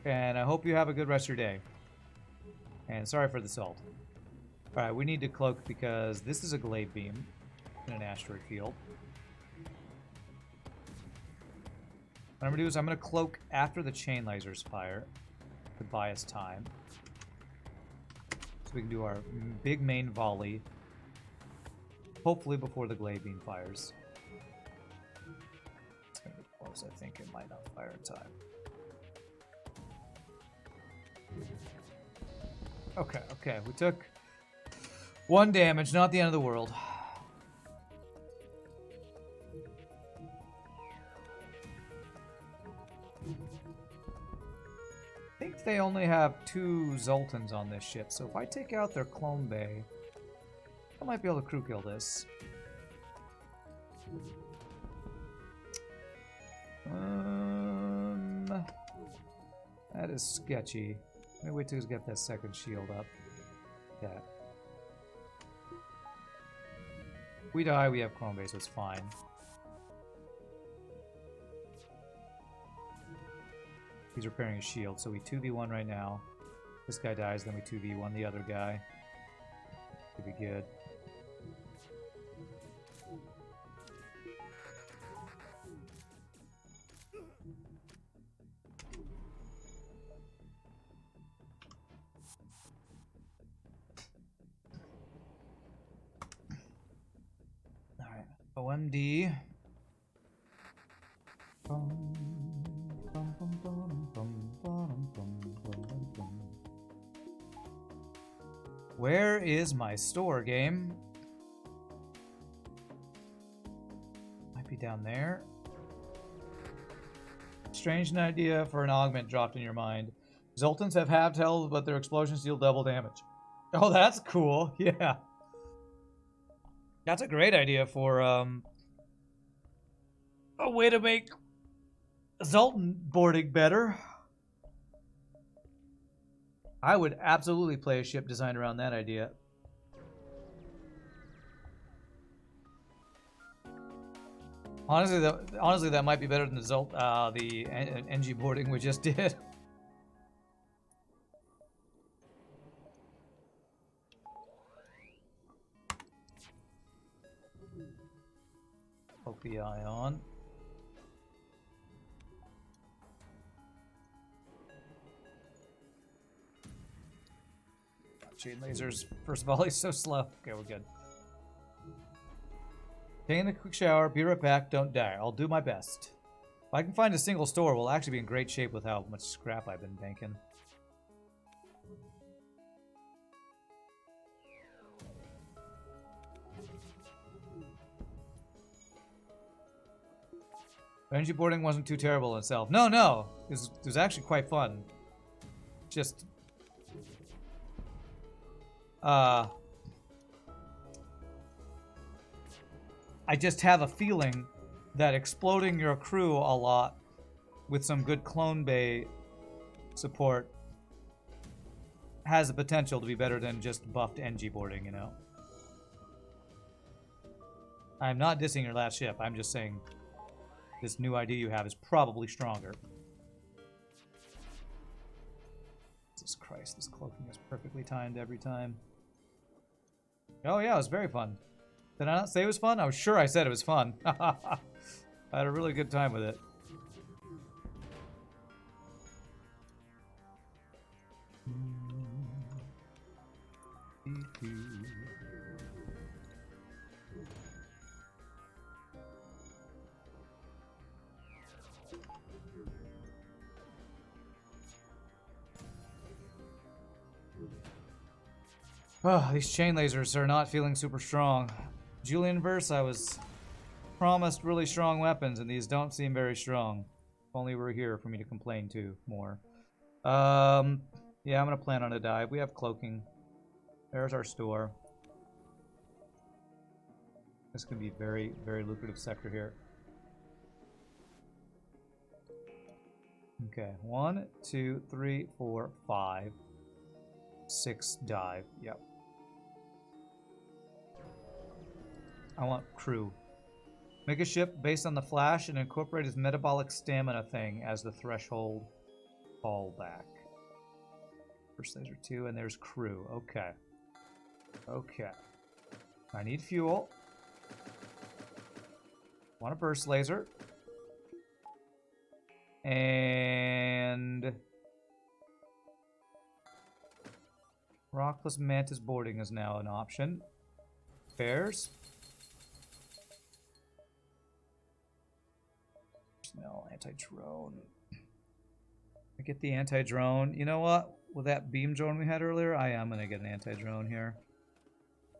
And I hope you have a good rest of your day. And sorry for the salt. Alright, we need to cloak because this is a glaive beam in an asteroid field. What I'm going to do is I'm going to cloak after the chain lasers fire to buy us time. So we can do our big main volley. Hopefully before the glaive beam fires. It's going to be close. I think it might not fire in time. Okay, okay. We took 1 damage. Not the end of the world. I think they only have 2 Zoltans on this ship, so if I take out their clone bay, I might be able to crew kill this. That is sketchy. Let me wait till we get that second shield up. Yeah. If we die, we have clone bay, so it's fine. He's repairing his shield, so we 2v1 right now. This guy dies, then we 2v1 the other guy. Should be good. Alright, OMD. Where is my store, game? Might be down there. Strange idea for an augment dropped in your mind. Zoltans have halved health, but their explosions deal double damage. Oh, that's cool. Yeah. That's a great idea for a way to make Zoltan boarding better. I would absolutely play a ship designed around that idea. Honestly, that might be better than the NG boarding we just did. Poke the eye on. Chain lasers, first volley, so slow. Okay, we're good. Taking a quick shower, be right back, don't die. I'll do my best. If I can find a single store, we'll actually be in great shape with how much scrap I've been banking. Banshee boarding wasn't too terrible in itself. No. It was actually quite fun. Just... I just have a feeling that exploding your crew a lot with some good clone bay support has the potential to be better than just buffed NG boarding, you know? I'm not dissing your last ship. I'm just saying this new idea you have is probably stronger. Jesus Christ, this cloaking is perfectly timed every time. Oh yeah, it was very fun. Did I not say it was fun? I was sure I said it was fun. I had a really good time with it. Oh, these chain lasers are not feeling super strong. Julian verse, I was promised really strong weapons, and these don't seem very strong. If only we're here for me to complain to more. Yeah, I'm gonna plan on a dive. We have cloaking. There's our store. This could be very, very lucrative sector here. Okay, 1, 2, 3, 4, 5, 6 dive. Yep. I want crew. Make a ship based on the Flash and incorporate his metabolic stamina thing as the threshold fallback. First laser 2, and there's crew. Okay. Okay. I need fuel. Want a burst laser. And Rockless Mantis boarding is now an option. Bears. No, anti-drone. I get the anti-drone. You know what? With that beam drone we had earlier, I am going to get an anti-drone here.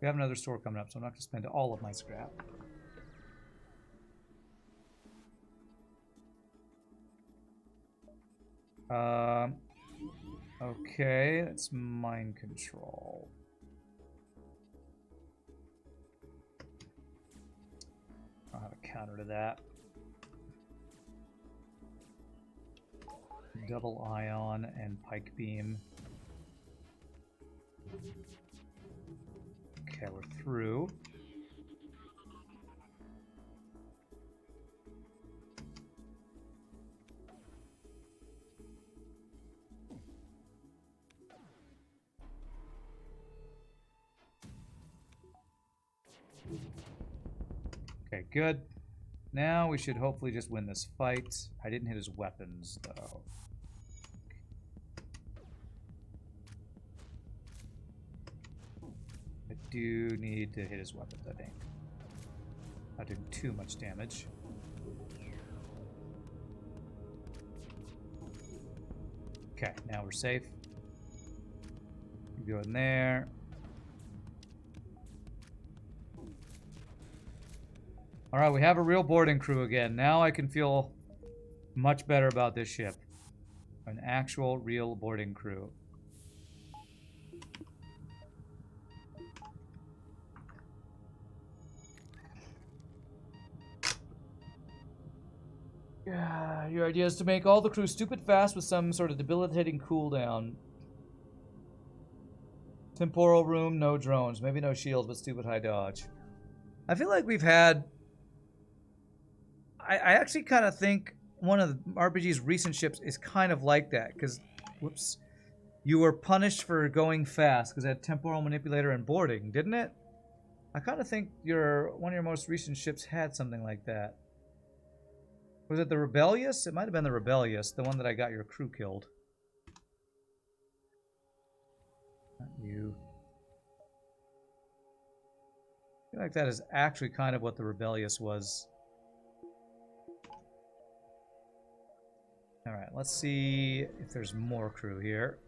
We have another store coming up, so I'm not going to spend all of my scrap. Okay, that's mind control. I'll have a counter to that. Double ion and pike beam. Okay, we're through. Okay, good. Now we should hopefully just win this fight. I didn't hit his weapons, though. I do need to hit his weapons, I think. Not doing too much damage. Okay, now we're safe. Go in there. Alright, we have a real boarding crew again. Now I can feel much better about this ship. An actual, real boarding crew. Yeah, your idea is to make all the crew stupid fast with some sort of debilitating cooldown. Temporal room, no drones. Maybe no shields, but stupid high dodge. I feel like we've had... I actually kind of think one of the RPG's recent ships is kind of like that, because... Whoops. You were punished for going fast, because it had temporal manipulator and boarding, didn't it? I kind of think one of your most recent ships had something like that. Was it the Rebellious? It might have been the Rebellious, the one that I got your crew killed. Not you. I feel like that is actually kind of what the Rebellious was. Alright, let's see if there's more crew here.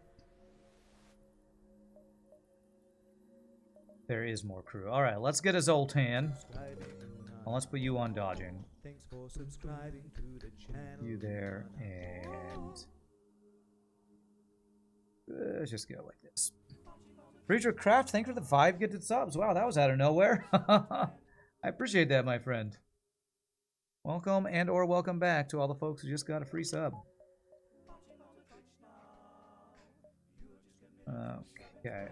There is more crew. Alright, let's get a Zoltan. Well, let's put you on dodging.
Thanks for subscribing to the channel.
You there, and... let's just go like this. Preacher Craft, thanks for the 5 gifted subs. Wow, that was out of nowhere. I appreciate that, my friend. Welcome and or welcome back to all the folks who just got a free sub. Okay.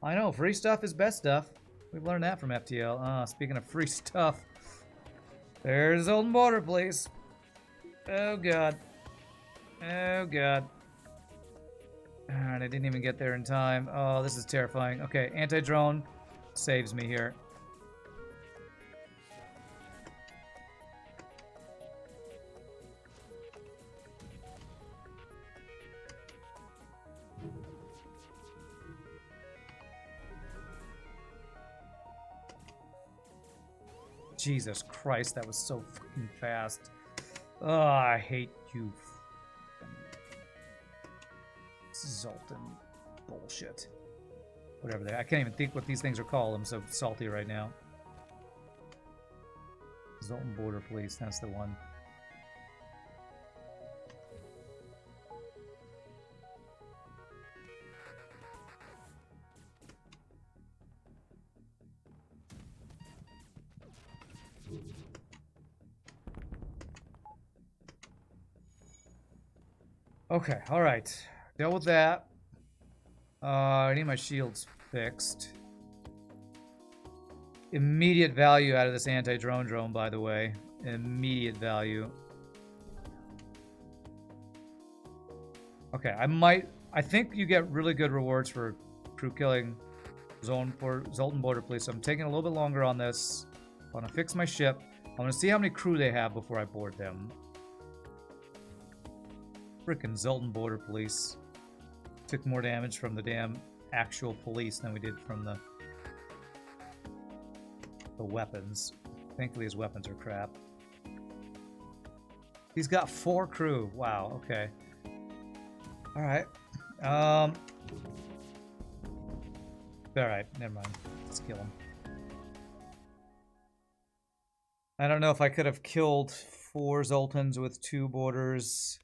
I know, free stuff is best stuff. We've learned that from FTL. Speaking of free stuff, there's Old Border Police. Oh god. Oh god. Alright, I didn't even get there in time. Oh, this is terrifying. Okay, anti-drone saves me here. Jesus Christ, that was so fucking fast. Oh, I hate you. Zoltan bullshit. Whatever they are. I can't even think what these things are called. I'm so salty right now. Zoltan Border Police, that's the one. Okay, alright. Dealt with that. I need my shields fixed. Immediate value out of this anti-drone drone, by the way. Immediate value. Okay, I think you get really good rewards for crew killing Zoltan Border Police, so I'm taking a little bit longer on this. I want to fix my ship. I want to see how many crew they have before I board them. Frickin' Zoltan Border Police. Took more damage from the damn actual police than we did from the weapons. Thankfully his weapons are crap. He's got 4 crew. Wow, okay. Alright. Alright, never mind. Let's kill him. I don't know if I could have killed 4 Zoltans with 2 borders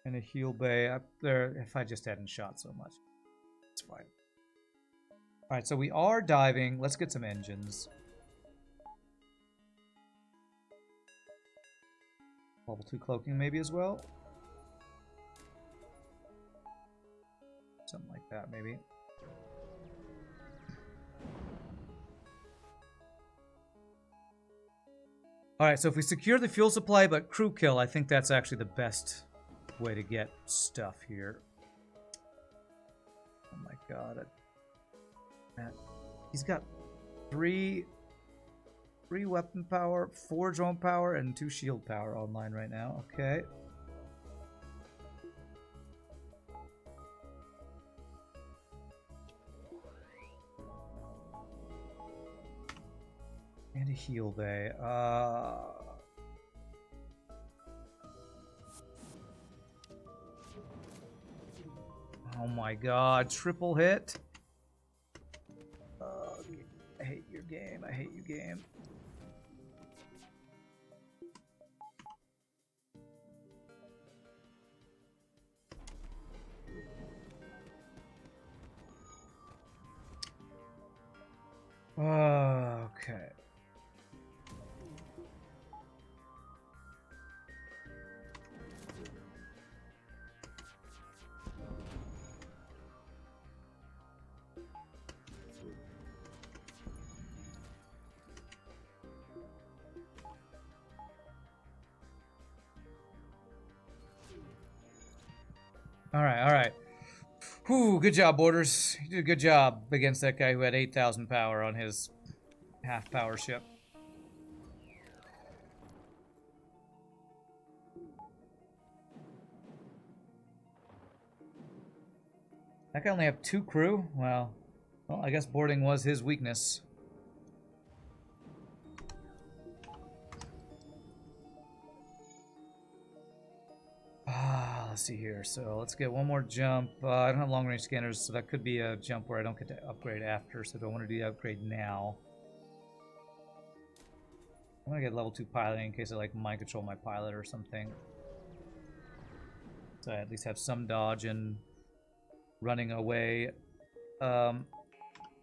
and a heal bay up there if I just hadn't shot so much. It's fine. Alright, so we are diving. Let's get some engines. Level 2 cloaking maybe as well. Something like that maybe. Alright, so if we secure the fuel supply but crew kill, I think that's actually the best way to get stuff here. Oh my god. He's got 3 weapon power, 4 drone power, and 2 shield power online right now. Okay. And a heal bay. Oh my god, triple hit. I hate your game. I hate you, game. Okay. All right, all right. Whew, good job, Borders. You did a good job against that guy who had 8,000 power on his half-power ship. That guy only have 2 crew? Well, I guess boarding was his weakness. Let's see here. So let's get one more jump. I don't have long-range scanners, so that could be a jump where I don't get to upgrade after, so I don't want to do the upgrade now. I'm gonna get level 2 piloting in case I like mind control my pilot or something. So I at least have some dodge and running away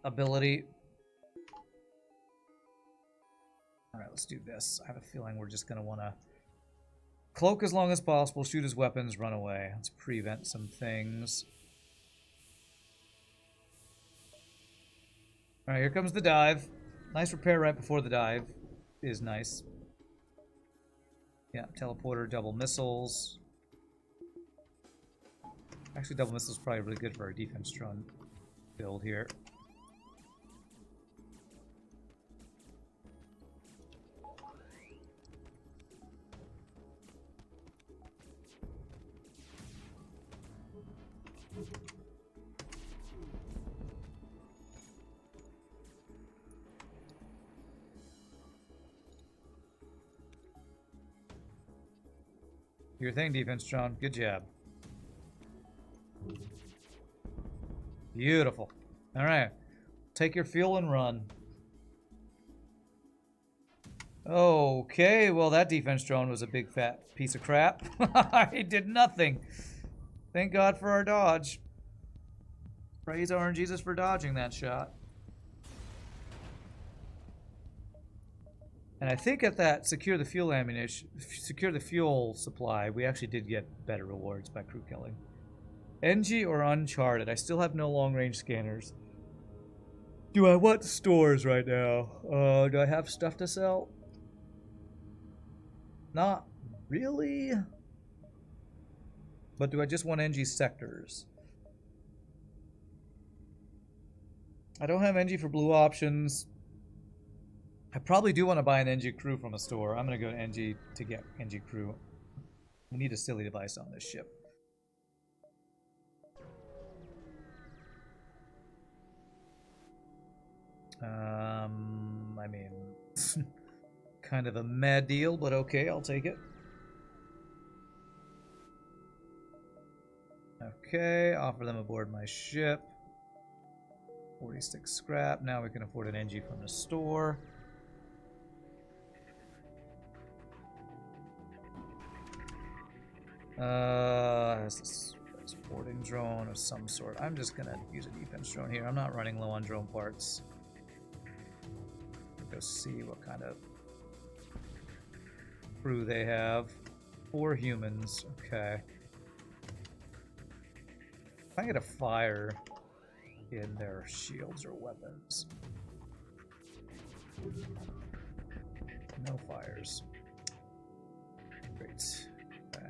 ability. Alright, let's do this. I have a feeling we're just gonna want to cloak as long as possible, shoot his weapons, run away. Let's prevent some things. Alright, here comes the dive. Nice repair right before the dive is nice. Yeah, teleporter, double missiles. Actually, double missiles is probably really good for our defense drone build here. Your thing, defense drone. Good job. Beautiful. All right. Take your fuel and run. Okay, well, that defense drone was a big fat piece of crap. It did nothing. Thank God for our dodge. Praise RNGesus for dodging that shot. And I think at that secure the fuel ammunition, secure the fuel supply, we actually did get better rewards by crew killing. NG or Uncharted? I still have no long-range scanners. Do I want stores right now? Do I have stuff to sell? Not really. But do I just want NG sectors? I don't have NG for blue options. I probably do want to buy an NG crew from a store. I'm going to go to NG to get NG crew. We need a silly device on this ship. I mean, kind of a mad deal, but okay, I'll take it. Okay, offer them aboard my ship. 46 scrap. Now we can afford an NG from the store. This boarding drone of some sort. I'm just gonna use a defense drone here. I'm not running low on drone parts. Go see what kind of crew they have. 4 humans. Okay. If I get a fire in their shields or weapons. No fires. Great. Okay.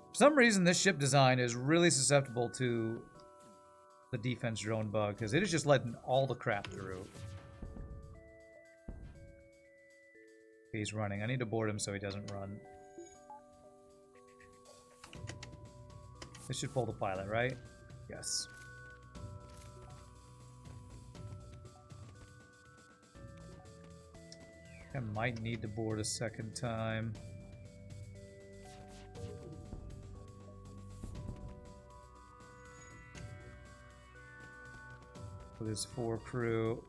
For some reason, this ship design is really susceptible to the defense drone bug, because it is just letting all the crap through. He's running. I need to board him so he doesn't run. This should pull the pilot, right? Yes. I might need to board a second time. with his 4 crew.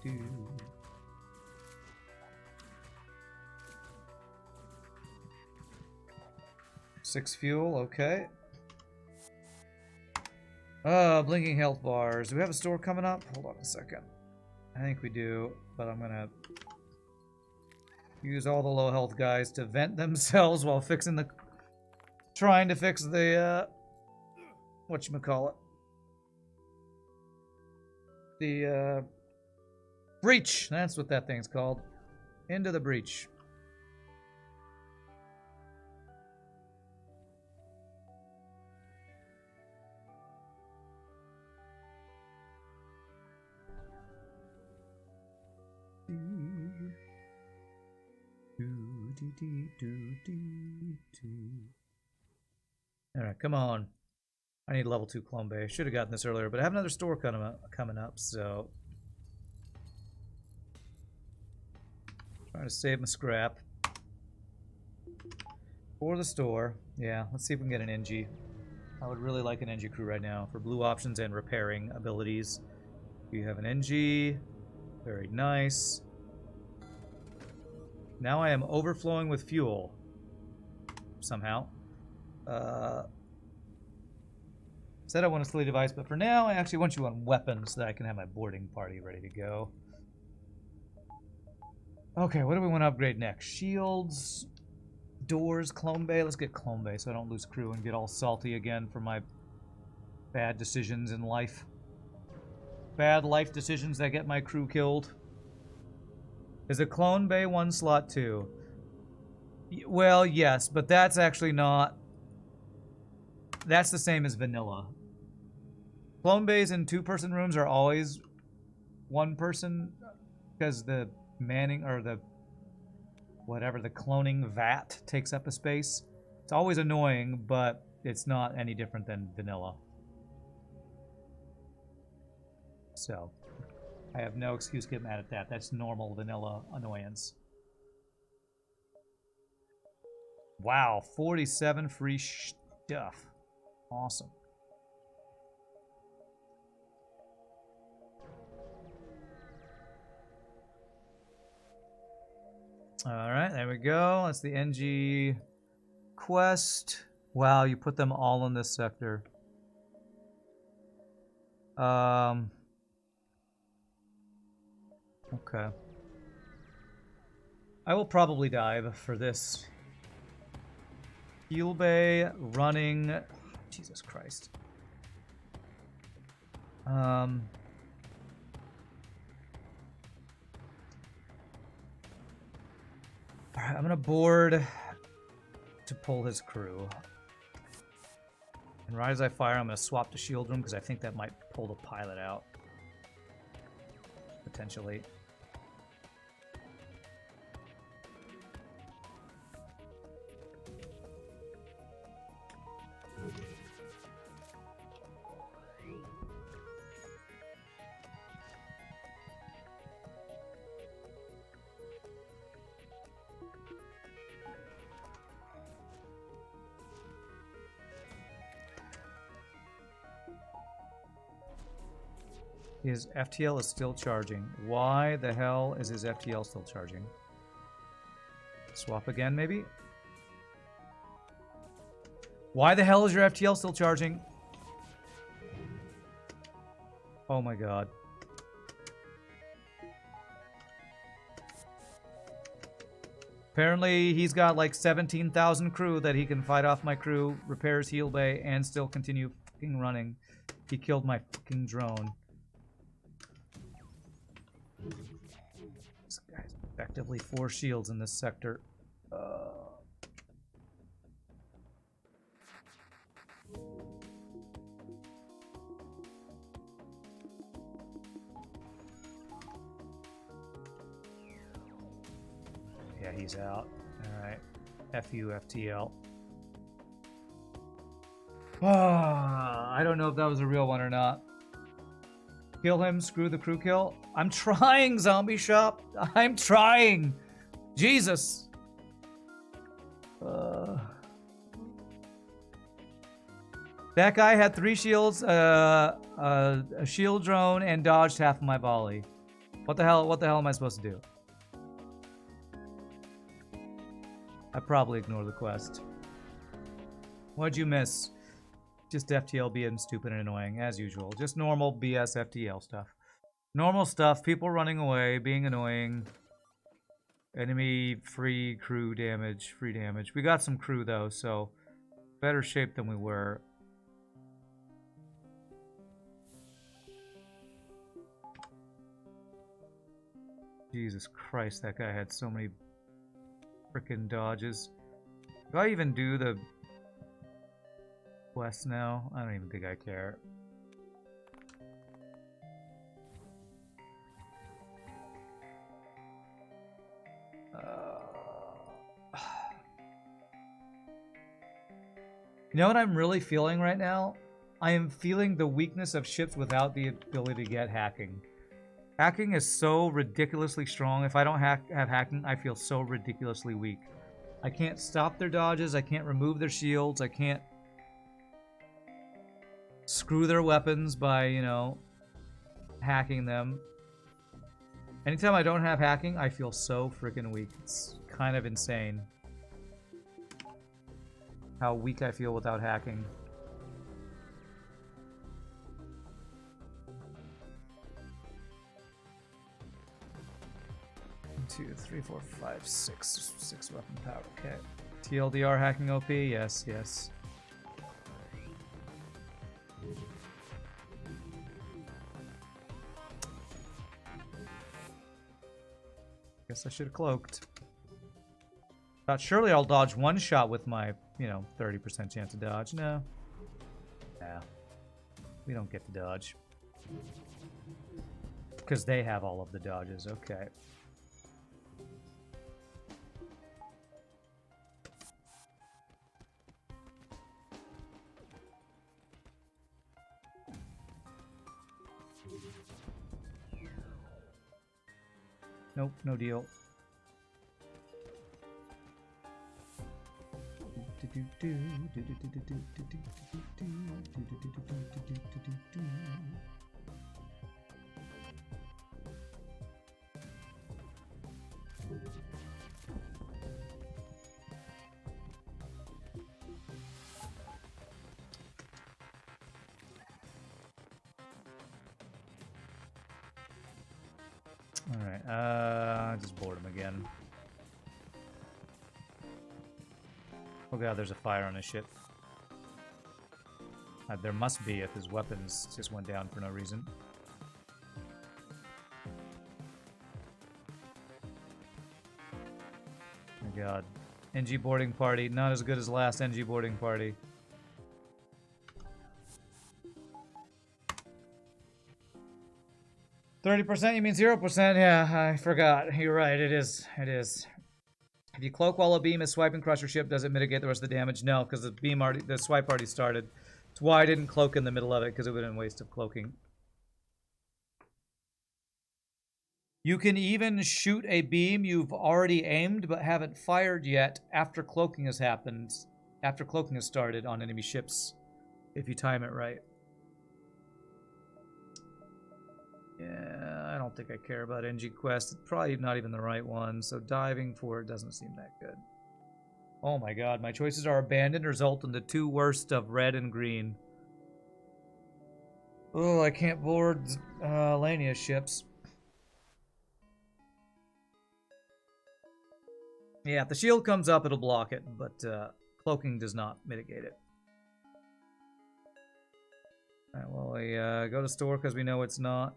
Do. 6 fuel, okay. Blinking health bars. Do we have a store coming up? Hold on a second. I think we do, but I'm gonna use all the low health guys to vent themselves while fixing the... trying to fix the, whatchamacallit? The, breach! That's what that thing's called. Into the breach. Alright, come on. I need level 2 clone bay. Should have gotten this earlier, but I have another store coming up, so... Trying to save my scrap. For the store. Yeah, let's see if we can get an NG. I would really like an NG crew right now for blue options and repairing abilities. You have an NG. Very nice. Now I am overflowing with fuel. Somehow. Said I want a silly device, but for now I actually want you on weapons so that I can have my boarding party ready to go. Okay, what do we want to upgrade next? Shields, doors, clone bay. Let's get clone bay so I don't lose crew and get all salty again for my bad decisions in life. Bad life decisions that get my crew killed. Is a clone bay 1 slot 2? Well, yes, but that's actually not... That's the same as vanilla. Clone bays in 2-person rooms are always 1 person because the manning or the whatever the cloning vat takes up a space. It's always annoying, but it's not any different than vanilla. So, I have no excuse to get mad at that. That's normal vanilla annoyance. Wow, 47 free stuff. Awesome. Alright, there we go. That's the NG quest. Wow, you put them all in this sector. Okay. I will probably dive for this. Heal bay, running... Jesus Christ. Alright, I'm gonna board to pull his crew. And right as I fire, I'm gonna swap to shield room because I think that might pull the pilot out. Potentially. His FTL is still charging. Why the hell is his FTL still charging? Swap again, maybe? Why the hell is your FTL still charging? Oh my god. Apparently he's got like 17,000 crew that he can fight off my crew, repairs heal bay, and still continue fucking running. He killed my fucking drone. This guy's effectively 4 shields in this sector. Yeah, he's out. Alright. FU FTL. I don't know if that was a real one or not. Kill him, screw the crew kill. I'm trying, Zombie Shop. I'm trying. Jesus! That guy had 3 shields, a shield drone, and dodged half of my volley. What the hell am I supposed to do? I probably ignore the quest. What'd you miss? Just FTL being stupid and annoying, as usual. Just normal BS FTL stuff. Normal stuff, people running away, being annoying. Enemy free crew damage, free damage. We got some crew though, so better shape than we were. Jesus Christ, that guy had so many frickin' dodges. Do I even do the quest now? I don't even think I care. You know what I'm really feeling right now? I am feeling the weakness of ships without the ability to get hacking. Hacking is so ridiculously strong. If I don't have hacking, I feel so ridiculously weak. I can't stop their dodges. I can't remove their shields. I can't screw their weapons by, you know, hacking them. Anytime I don't have hacking, I feel so freaking weak. It's kind of insane how weak I feel without hacking. One, 2, 3, 4, 5, 6. 6 weapon power. Okay. TLDR hacking OP? Yes, yes. Guess I should have cloaked. Thought surely I'll dodge one shot with my, you know, 30% chance to dodge. No. Yeah. We don't get to dodge. Because they have all of the dodges. Okay. Nope, no deal. Alright, I just bored him again. Oh god, there's a fire on his ship. There must be if his weapons just went down for no reason. Oh god. NG boarding party, not as good as last NG boarding party. %? You mean 0%? Yeah, I forgot. You're right, it is. It is. If you cloak while a beam is swiping across your ship, does it mitigate the rest of the damage? No, because the swipe already started. That's why I didn't cloak in the middle of it, because it would have been a waste of cloaking. You can even shoot a beam you've already aimed but haven't fired yet after cloaking has happened. After cloaking has started on enemy ships, if you time it right. Yeah, I don't think I care about NG Quest. It's probably not even the right one, so diving for it doesn't seem that good. Oh my god, my choices are abandoned, result in the 2 worst of red and green. Oh, I can't board Lania's ships. Yeah, if the shield comes up, it'll block it, but cloaking does not mitigate it. Alright, well, we go to store because we know it's not.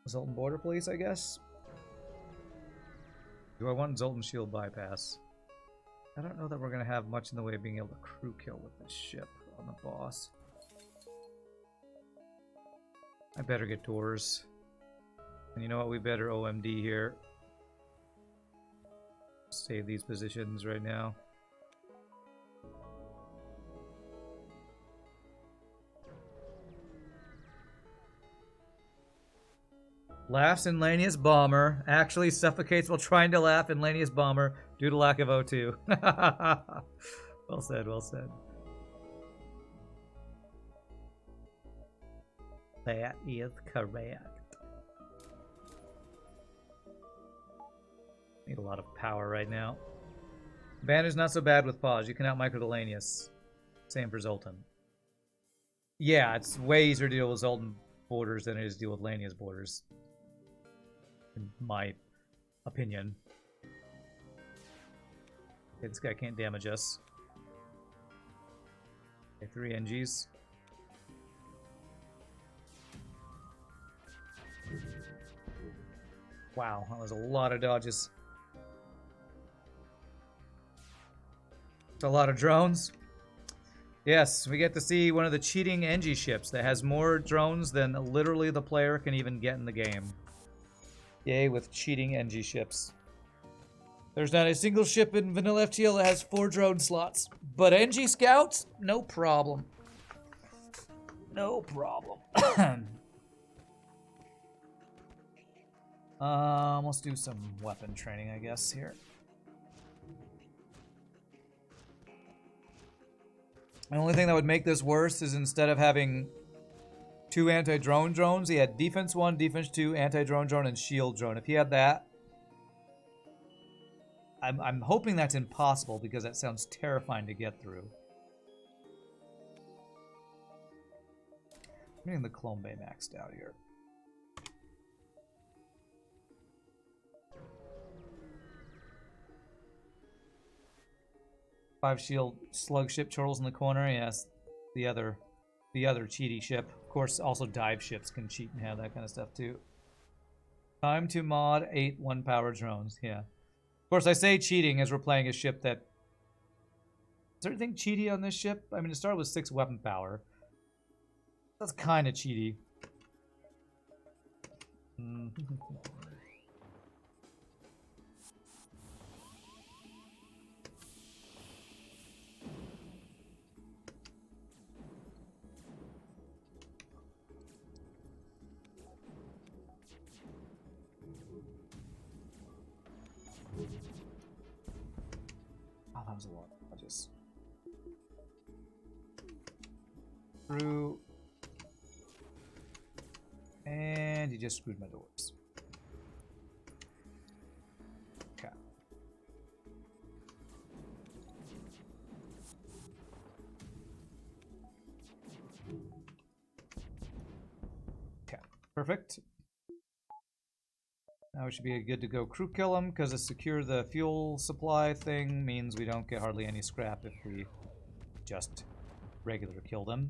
Zoltan Border Police, I guess? Do I want Zoltan Shield Bypass? I don't know that we're going to have much in the way of being able to crew kill with this ship on the boss. I better get tours. And you know what? We better OMD here. Save these positions right now. Laughs in Lanius Bomber. Actually suffocates while trying to laugh in Lanius Bomber due to lack of O2. Well said, well said. That is correct. Need a lot of power right now. Banner's not so bad with pause. You can out micro the Lanius. Same for Zoltan. Yeah, it's way easier to deal with Zoltan borders than it is to deal with Lanius borders. In my opinion. Okay, this guy can't damage us. Okay, 3 NGs. Wow, that was a lot of dodges. It's a lot of drones. Yes, we get to see one of the cheating NG ships that has more drones than literally the player can even get in the game. Yay, with cheating NG ships. There's not a single ship in vanilla FTL that has 4 drone slots. But NG scouts, no problem. No problem. Let's do some weapon training, I guess, here. The only thing that would make this worse is instead of having 2 anti-drone drones, he had defense 1, defense 2, anti-drone drone, and shield drone. If he had that, I'm hoping that's impossible because that sounds terrifying to get through. I'm getting the Clone Bay maxed out here. Five shield slug ship chortles in the corner. Yes, the other cheaty ship. Of course, also dive ships can cheat and have that kind of stuff too. Time to mod 8 1-power drones. Yeah. Of course, I say cheating as we're playing a ship that... Is there anything cheaty on this ship? I mean, it started with 6 weapon power. That's kind of cheaty. Oh, that was a lot. I just... Through... And he just screwed my doors. Okay. Okay, perfect. Now we should be good to go crew kill them, because to secure the fuel supply thing means we don't get hardly any scrap if we just regular kill them.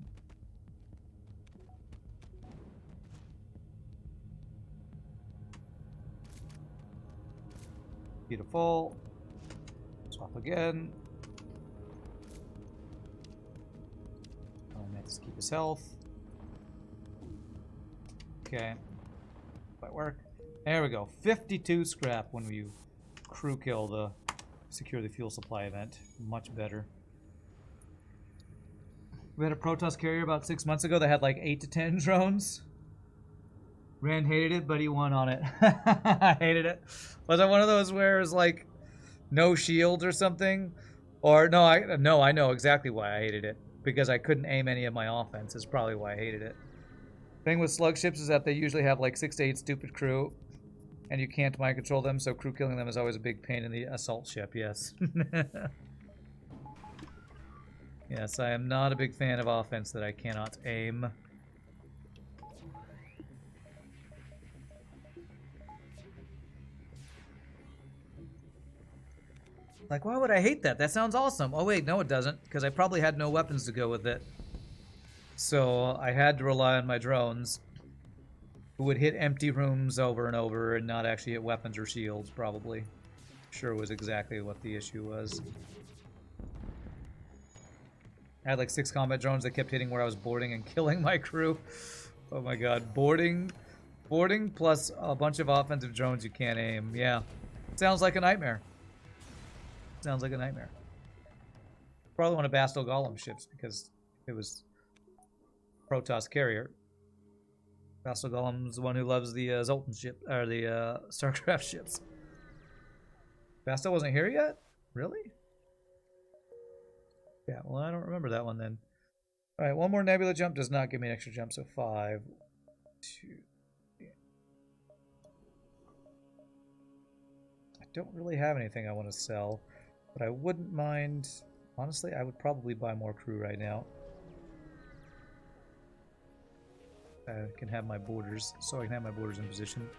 Beautiful. Swap again. Let's keep his health. Okay. Might work. There we go. 52 scrap when we crew kill the secure the fuel supply event. Much better. We had a Protoss carrier about 6 months ago that had like 8 to 10 drones. Rand hated it, but he won on it. I hated it. Was it one of those where it was like no shields or something? Or no, I know exactly why I hated it. Because I couldn't aim any of my offense is probably why I hated it. Thing with slug ships is that they usually have like 6 to 8 stupid crew. And you can't mind control them, so crew killing them is always a big pain in the assault ship, yes. Yes, I am not a big fan of offense that I cannot aim. Like, why would I hate that? That sounds awesome. Oh wait, no it doesn't, because I probably had no weapons to go with it. So I had to rely on my drones, who would hit empty rooms over and over and not actually hit weapons or shields, probably. Sure was exactly what the issue was. I had like 6 combat drones that kept hitting where I was boarding and killing my crew. Oh my god, boarding plus a bunch of offensive drones you can't aim. Yeah, sounds like a nightmare. Sounds like a nightmare. Probably one of bastelgollum ships because it was Protoss carrier. Bastelgollum's the one who loves the Zoltan ship, or the Starcraft ships. Bastel wasn't here yet? Really? Yeah, well, I don't remember that one then. Alright, one more nebula jump does not give me an extra jump, so 5, 2, 3. I don't really have anything I want to sell, but I wouldn't mind... Honestly, I would probably buy more crew right now. I can have my borders, so I can have my borders in position.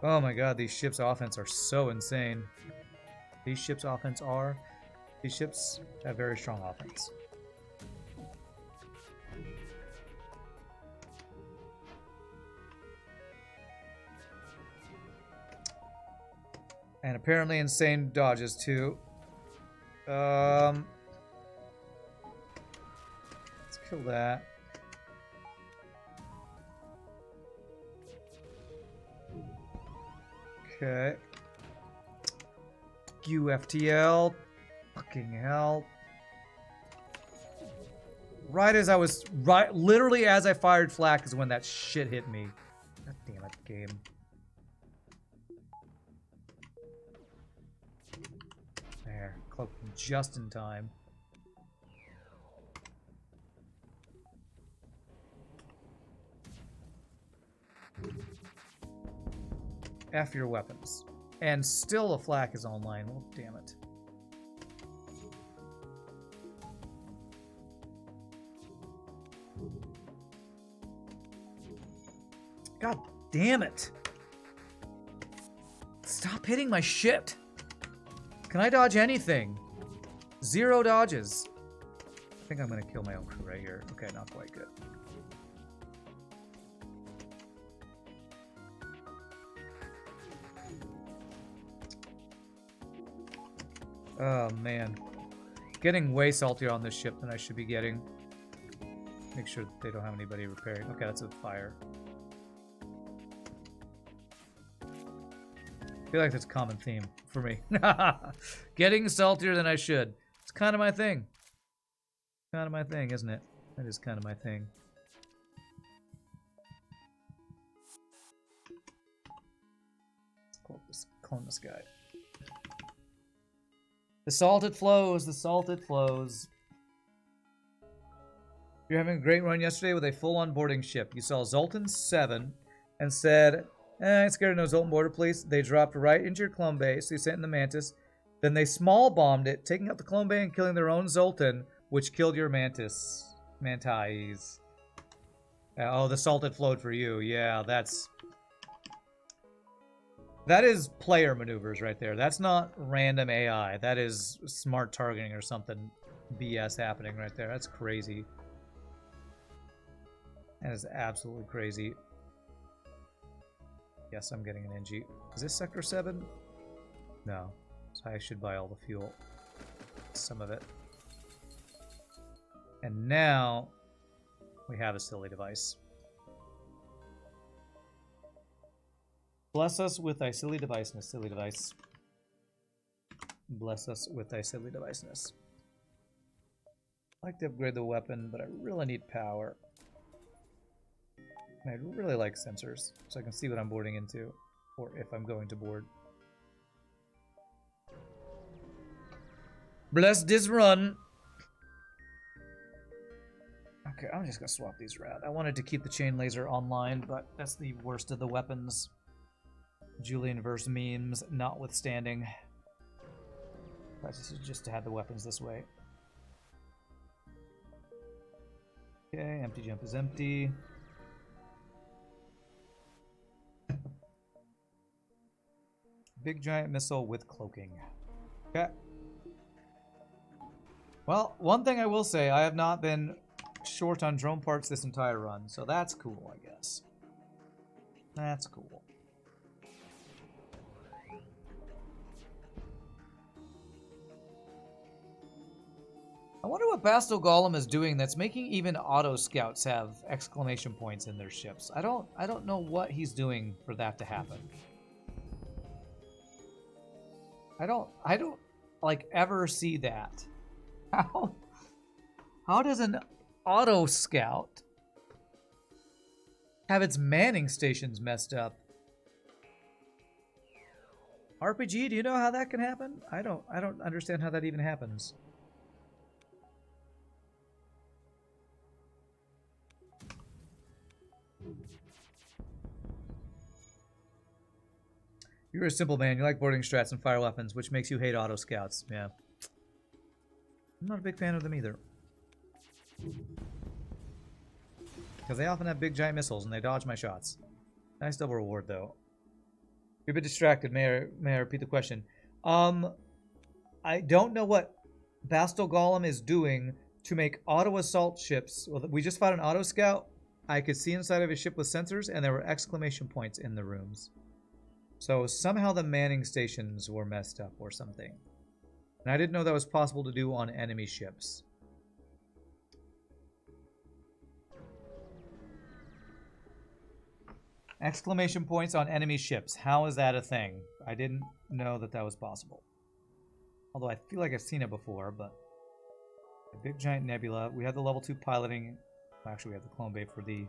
Oh my god, these ships' offense are so insane. These ships' offense are... These ships have very strong offense. And apparently insane dodges too. Let's kill that. Okay. FTL. Fucking hell. Literally as I fired flak is when that shit hit me. God damn it, game. There, cloaking just in time. F your weapons. And still a flak is online. Well, damn it. God damn it. Stop hitting my shit. Can I dodge anything? 0 dodges. I think I'm gonna kill my own crew right here. Okay, not quite good. Oh man. Getting way saltier on this ship than I should be getting. Make sure that they don't have anybody repairing. Okay, that's a fire. I feel like that's a common theme for me. Getting saltier than I should. It's kind of my thing. Kind of my thing, isn't it? That is kind of my thing. Let's clone this guy. The salted flows, the salted flows. You're having a great run yesterday with a full onboarding ship. You saw Zoltan 7 and said, I'm scared of no Zoltan border police. They dropped right into your clone base, so you sent in the Mantis. Then they small bombed it, taking out the clone bay and killing their own Zoltan, which killed your Mantis. Mantis. Oh, the salted flowed for you. Yeah, that is player maneuvers right there. That's not random AI. That is smart targeting or something BS happening right there. That's crazy. That is absolutely crazy. Yes, I'm getting an NG. Is this Sector 7? No. So I should buy all the fuel. Some of it. And now we have a silly device. Bless us with thy silly deviceness, silly device. Bless us with thy silly deviceness. I'd like to upgrade the weapon, but I really need power. And I'd really like sensors, so I can see what I'm boarding into, or if I'm going to board. Bless this run! Okay, I'm just gonna swap these around. I wanted to keep the chain laser online, but that's the worst of the weapons. Julian verse memes notwithstanding. But just to have the weapons this way. Okay, empty jump is empty. Big giant missile with cloaking. Okay. Well, one thing I will say, I have not been short on drone parts this entire run, so that's cool, I guess. That's cool. I wonder what bastelgollum is doing that's making even auto scouts have exclamation points in their ships. I don't know what he's doing for that to happen. I don't like ever see that. How does an auto scout have its manning stations messed up. RPG, do you know how that can happen? I don't understand how that even happens. You're a simple man. You like boarding strats and fire weapons, which makes you hate auto scouts. Yeah. I'm not a big fan of them either. Because they often have big giant missiles and they dodge my shots. Nice double reward though. You're a bit distracted. May I repeat the question? I don't know what bastelgollum is doing to make auto assault ships. Well, we just fought an auto scout. I could see inside of his ship with sensors, and there were exclamation points in the rooms. So somehow the manning stations were messed up or something. And I didn't know that was possible to do on enemy ships. Exclamation points on enemy ships. How is that a thing? I didn't know that that was possible. Although I feel like I've seen it before, but... A big giant nebula. We have the level 2 piloting. Actually, we have the clone bay for the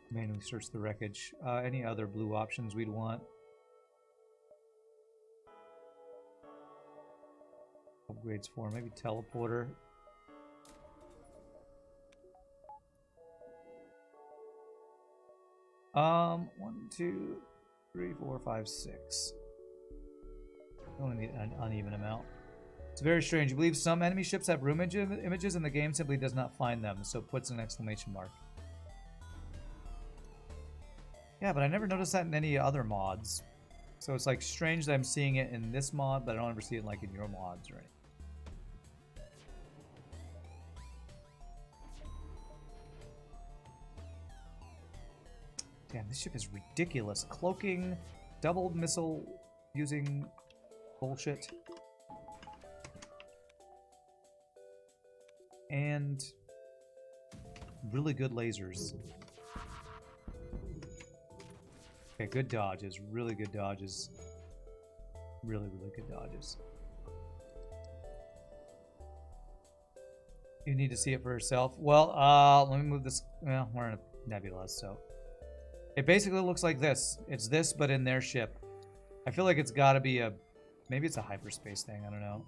manually search the wreckage. Any other blue options we'd want? Upgrades for maybe teleporter. One, two, three, 4, 5, 6. Only need an uneven amount. It's very strange. You believe some enemy ships have room images and the game simply does not find them, so it puts an exclamation mark. Yeah, but I never noticed that in any other mods. So it's like strange that I'm seeing it in this mod, but I don't ever see it like in your mods, right? Damn, this ship is ridiculous. Cloaking, double missile using bullshit. And really good lasers. Okay, good dodges. Really good dodges. Really, really good dodges. You need to see it for yourself. Well, let me move this. Well, we're in a nebula, so... It basically looks like this. It's this, but in their ship. I feel like it's got to be a... Maybe it's a hyperspace thing. I don't know.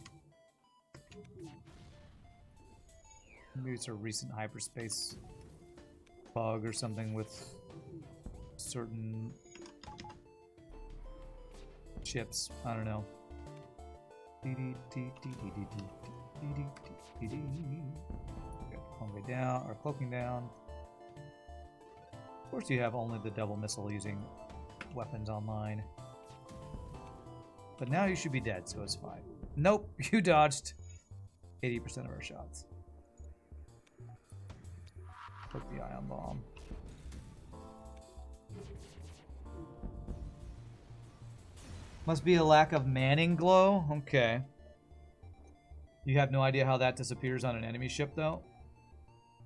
Maybe it's a recent hyperspace bug or something with certain chips. I don't know. Cloaking down, or cloaking down. Of course you have only the double missile using weapons online. But now you should be dead, so it's fine. Nope, you dodged 80% of our shots. Put the ion bomb. Must be a lack of manning glow? Okay. You have no idea how that disappears on an enemy ship, though?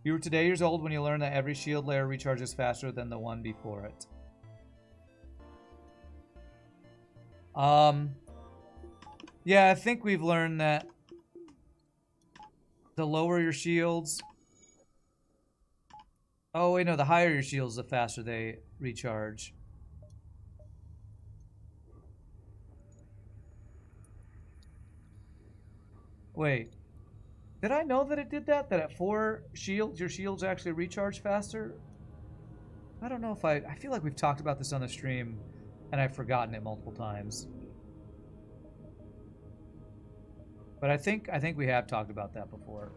You were today years old when you learned that every shield layer recharges faster than the one before it. Yeah, I think we've learned that the lower your shields... Oh, wait, no, the higher your shields, the faster they recharge. Wait. Did I know that it did that? That at 4 shields, your shields actually recharge faster? I don't know if I feel like we've talked about this on the stream, and I've forgotten it multiple times. But I think we have talked about that before.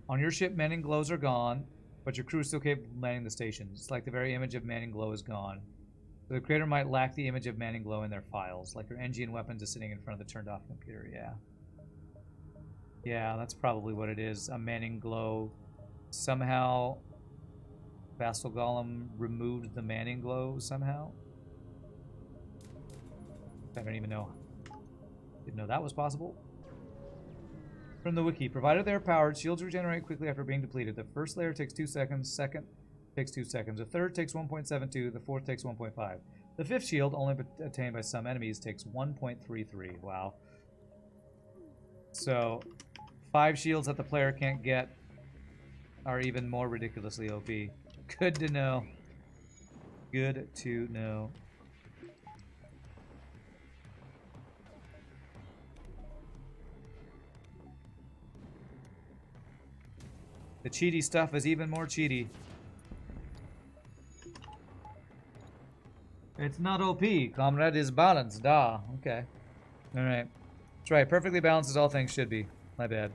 On your ship, manning glows are gone, but your crew is still capable of manning the stations. It's like the very image of manning glow is gone. So the creator might lack the image of manning glow in their files, like your NG and weapons is sitting in front of the turned off computer, yeah. Yeah, that's probably what it is. A manning glow. Somehow, bastelgollum removed the manning glow somehow. I don't even know. Didn't know that was possible. From the wiki, provided they are powered, shields regenerate quickly after being depleted. The first layer takes 2 seconds, second takes 2 seconds, the third takes 1.72, the fourth takes 1.5. The fifth shield, only attained by some enemies, takes 1.33. Wow. So, 5 shields that the player can't get are even more ridiculously OP. Good to know. Good to know. The cheaty stuff is even more cheaty. It's not OP. Comrade is balanced. Ah, okay. Alright. That's right. Perfectly balanced as all things should be. My bad.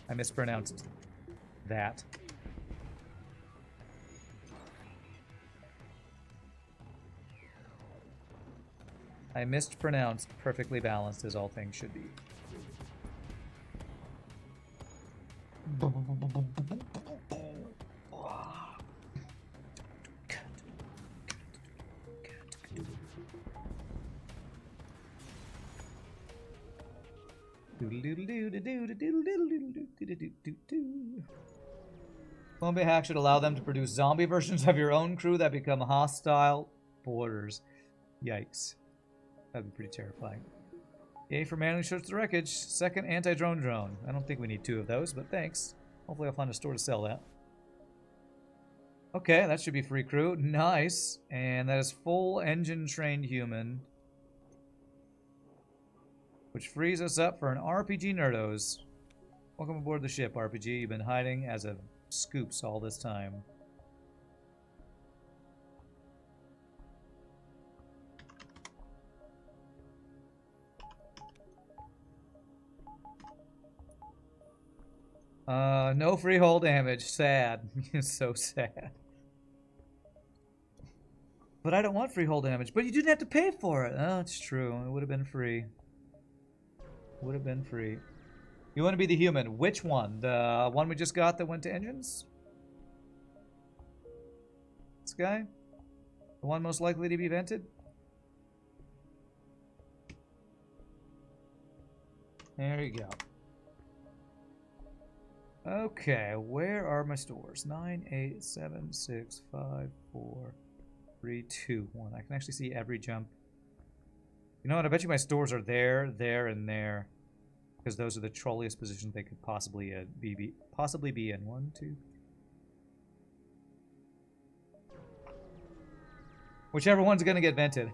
I mispronounced that. I mispronounced perfectly balanced as all things should be. Columbia hack should allow them to produce zombie versions of your own crew that become hostile borders. Yikes. That'd be pretty terrifying. Yay for manually search the wreckage. Second anti-drone drone. I don't think we need 2 of those, but thanks. Hopefully I'll find a store to sell that. Okay, that should be free crew. Nice. And that is full engine trained human. Which frees us up for an RPG Nerdos. Welcome aboard the ship, RPG. You've been hiding as a scoops all this time. No free hull damage. Sad. So sad. But I don't want free hull damage. But you didn't have to pay for it. Oh, it's true. It would have been free. Would have been free. You want to be the human. Which one? The one we just got that went to engines? This guy? The one most likely to be vented? There you go. Okay, where are my stores? 9, 8, 7, 6, 5, 4, 3, 2, 1. I can actually see every jump. You know what? I bet you my stores are there, there, and there. Because those are the trolliest positions they could possibly be in. 1, 2. Whichever one's going to get vented.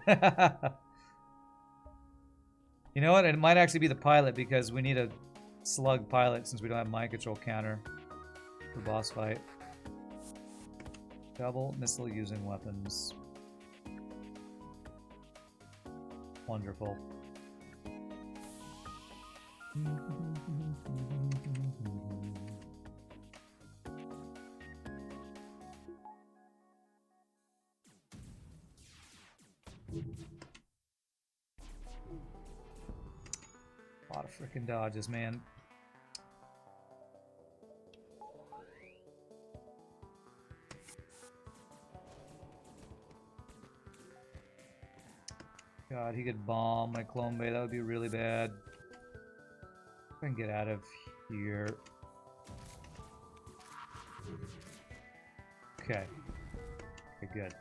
You know what? It might actually be the pilot because we need a slug pilot since we don't have mind control counter for boss fight. Double missile using weapons. Wonderful. A lot of freaking dodges, man. God, he could bomb my clone bay. That would be really bad. I can get out of here. Okay. Okay, good.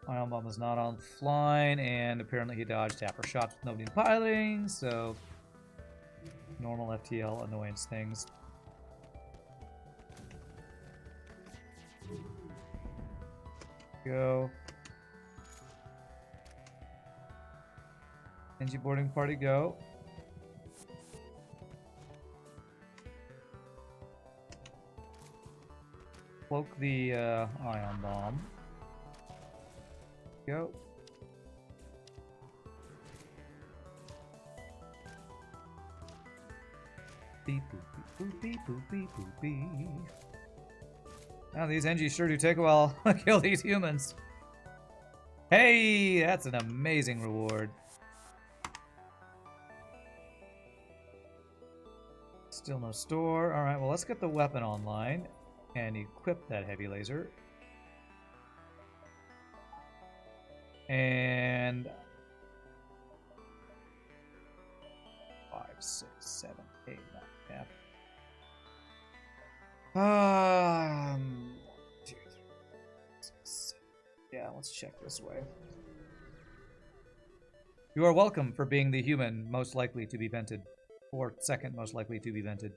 Ion bomb is not offline, and apparently he dodged tapper shots with nobody piloting, so normal FTL annoyance things. Go. NG boarding party, go. Cloak the ion bomb. Go. Beep boop beep boop beep boop beep boop beep. Now these NGs sure do take a while to kill these humans. Hey, that's an amazing reward. Still no store. Alright, well let's get the weapon online and equip that heavy laser. And 5, 6, 7, 8, 9, 10. 2, 3, 6. Yeah, let's check this way. You are welcome for being the human most likely to be vented. Or second most likely to be vented.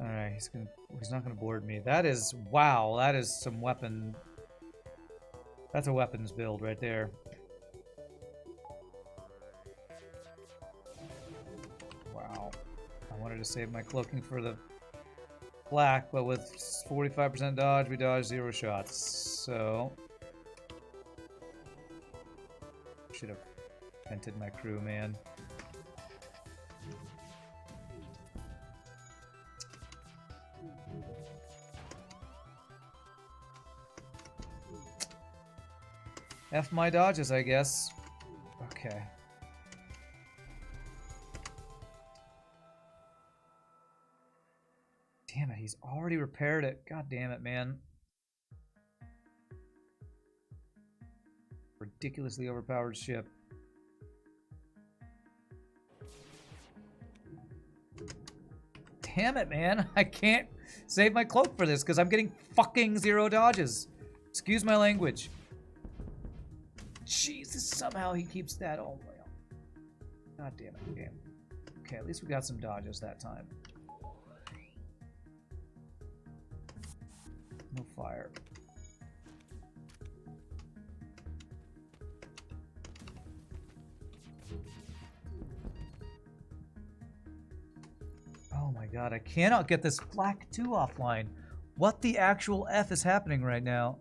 Alright, he's not gonna board me. That is, wow, that is some weapon. That's a weapons build right there. Wow. I wanted to save my cloaking for the flak, but with 45% dodge, we dodge 0 shots. So should have vented my crew, man. F my dodges, I guess. Okay. Damn it, he's already repaired it. God damn it, man. Ridiculously overpowered ship. Damn it, man. I can't save my cloak for this because I'm getting fucking 0 dodges. Excuse my language. Jesus, somehow he keeps that. Oh, well. God damn it, game. Okay, at least we got some dodges that time. No fire. Oh my god, I cannot get this Flak 2 offline. What the actual F is happening right now?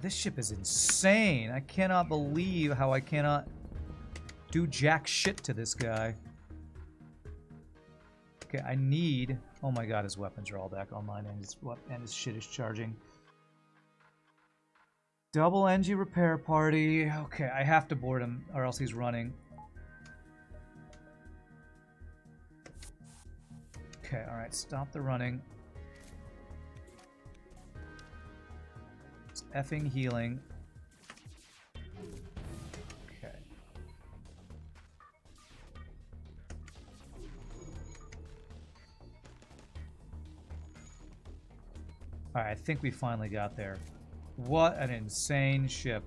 This ship is insane. I cannot believe how I cannot do jack shit to this guy. Okay, I need... Oh my god, his weapons are all back online and his shit is charging. Double NG repair party. Okay, I have to board him or else he's running. Okay, alright, stop the running. Effing healing. Okay. Alright, I think we finally got there. What an insane ship.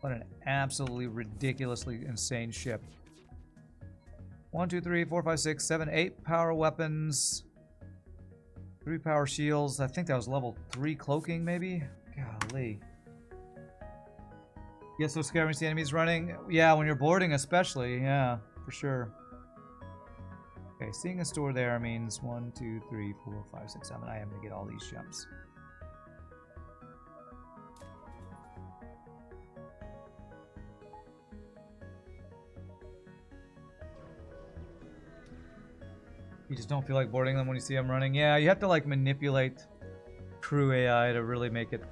What an absolutely ridiculously insane ship. 1, 2, 3, 4, 5, 6, 7, 8 power weapons. 3 power shields. I think that was level 3 cloaking, maybe? Golly. Get so scared when you see enemies running? Yeah, when you're boarding especially. Yeah, for sure. Okay, seeing a store there means 1, 2, 3, 4, 5, 6, 7. I am going to get all these jumps. You just don't feel like boarding them when you see them running. Yeah, you have to like manipulate crew AI to really make it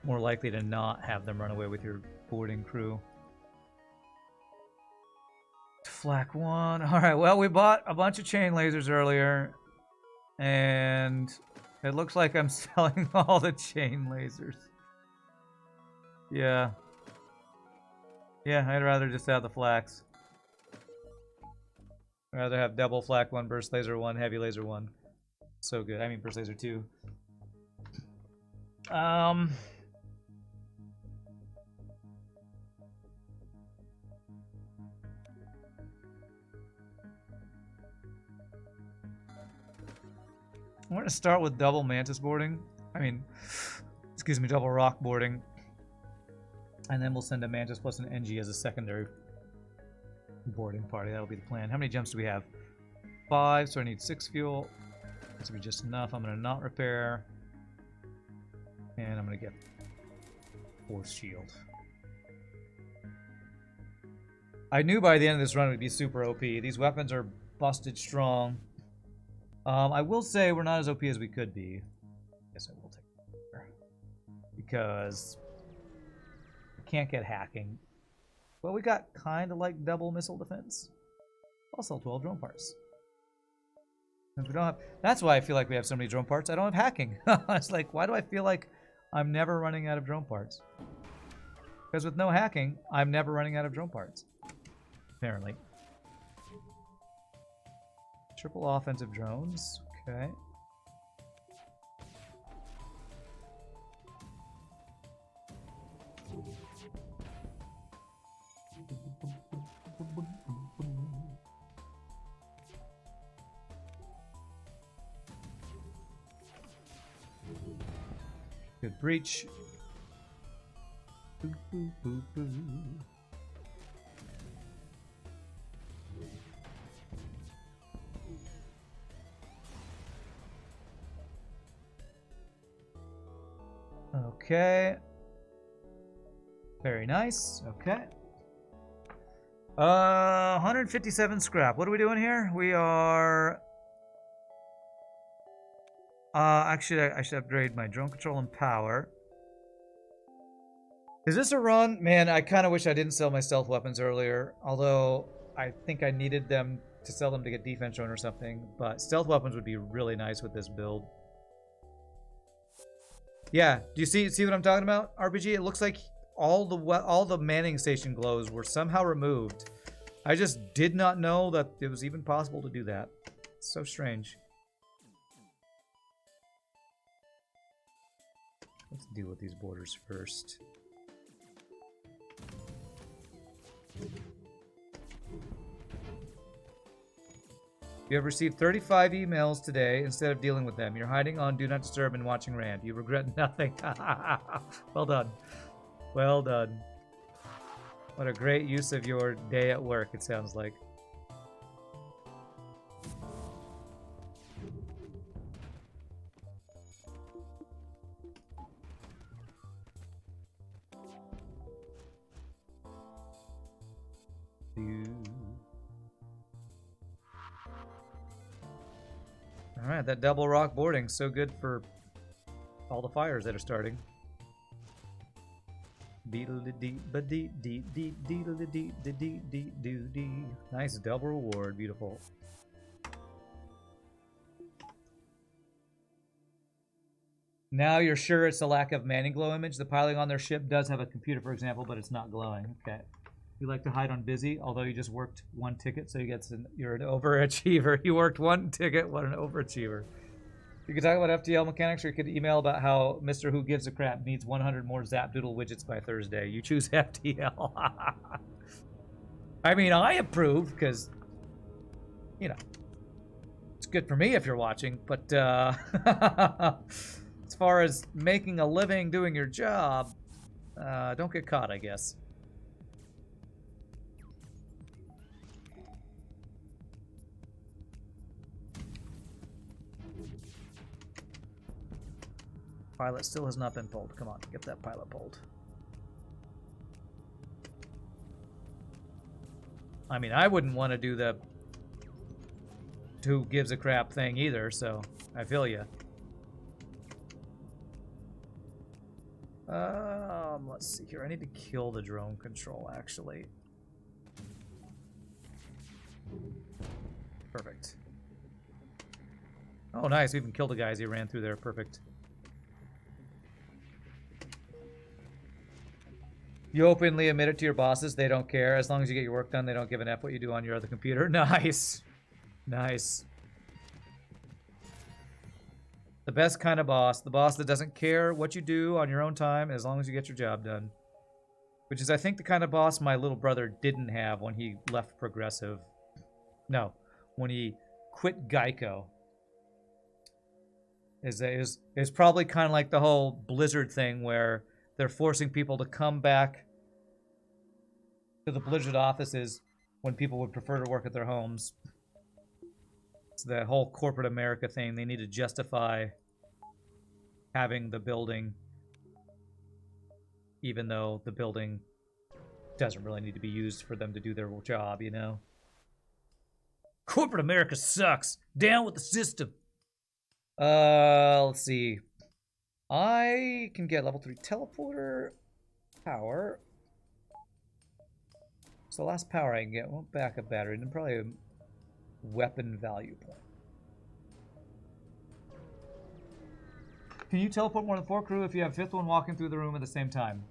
more likely to not have them run away with your boarding crew. Flak 1. Alright, well, we bought a bunch of chain lasers earlier. And it looks like I'm selling all the chain lasers. Yeah. Yeah, I'd rather just have the flaks. I'd rather have double flak 1, burst laser 1, heavy laser 1. So good. I mean, burst laser 2. We're gonna start with double mantis boarding. I mean, excuse me, double rock boarding. And then we'll send a mantis plus an NG as a secondary boarding party. That'll be the plan. How many jumps do we have? 5, so I need 6 fuel. This will be just enough. I'm gonna not repair. And I'm gonna get force shield. I knew by the end of this run it would be super OP. These weapons are busted strong. I will say we're not as OP as we could be. I guess I will take it because we can't get hacking. But we got kind of like double missile defense. I'll sell 12 drone parts. Since we don't have, that's why I feel like we have so many drone parts. I don't have hacking. It's like, why do I feel like I'm never running out of drone parts? Because with no hacking, I'm never running out of drone parts. Apparently. Triple offensive drones. Okay. Good breach. Boo, boo, boo, boo. Okay. Very nice. Okay. 157 scrap. What are we doing here? We are... actually, I should upgrade my drone control and power. Is this a run? Man, I kind of wish I didn't sell my stealth weapons earlier. Although, I think I needed them to sell them to get defense drone or something. But stealth weapons would be really nice with this build. Yeah, do you see what I'm talking about, RPG? It looks like all the manning station glows were somehow removed. I just did not know that it was even possible to do that. It's so strange. Let's deal with these borders first. You have received 35 emails today instead of dealing with them. You're hiding on Do Not Disturb and watching Rand. You regret nothing. Well done. Well done. What a great use of your day at work, it sounds like. Alright, that double rock boarding, so good for all the fires that are starting. Nice double reward, beautiful. Now you're sure it's a lack of manning glow image? The piloting on their ship does have a computer, for example, but it's not glowing. Okay. You like to hide on busy, although you just worked one ticket, so you're an overachiever. You worked one ticket, what an overachiever. You could talk about FTL mechanics, or you could email about how Mr. Who Gives a Crap needs 100 more Zapdoodle widgets by Thursday. You choose FTL. I mean, I approve, because, you know, it's good for me if you're watching, but as far as making a living doing your job, don't get caught, I guess. Pilot still has not been pulled. Come on, get that pilot pulled. I mean, I wouldn't want to do the who gives a crap thing either, so I feel you. Let's see here. I need to kill the drone control, actually. Perfect. Oh, nice. We even killed the guys he ran through there. Perfect. You openly admit it to your bosses. They don't care. As long as you get your work done, they don't give an F what you do on your other computer. Nice. Nice. The best kind of boss. The boss that doesn't care what you do on your own time as long as you get your job done. Which is, I think, the kind of boss my little brother didn't have when he left Progressive. No. When he quit Geico. Is probably kind of like the whole Blizzard thing where they're forcing people to come back to the Blizzard offices when people would prefer to work at their homes. It's the whole corporate America thing. They need to justify having the building, even though the building doesn't really need to be used for them to do their job, you know? Corporate America sucks. Down with the system. Let's see. I can get level 3 teleporter power. So the last power I can get, well, backup battery, and then probably a weapon value point. Can you teleport more than 4 crew if you have 5th one walking through the room at the same time?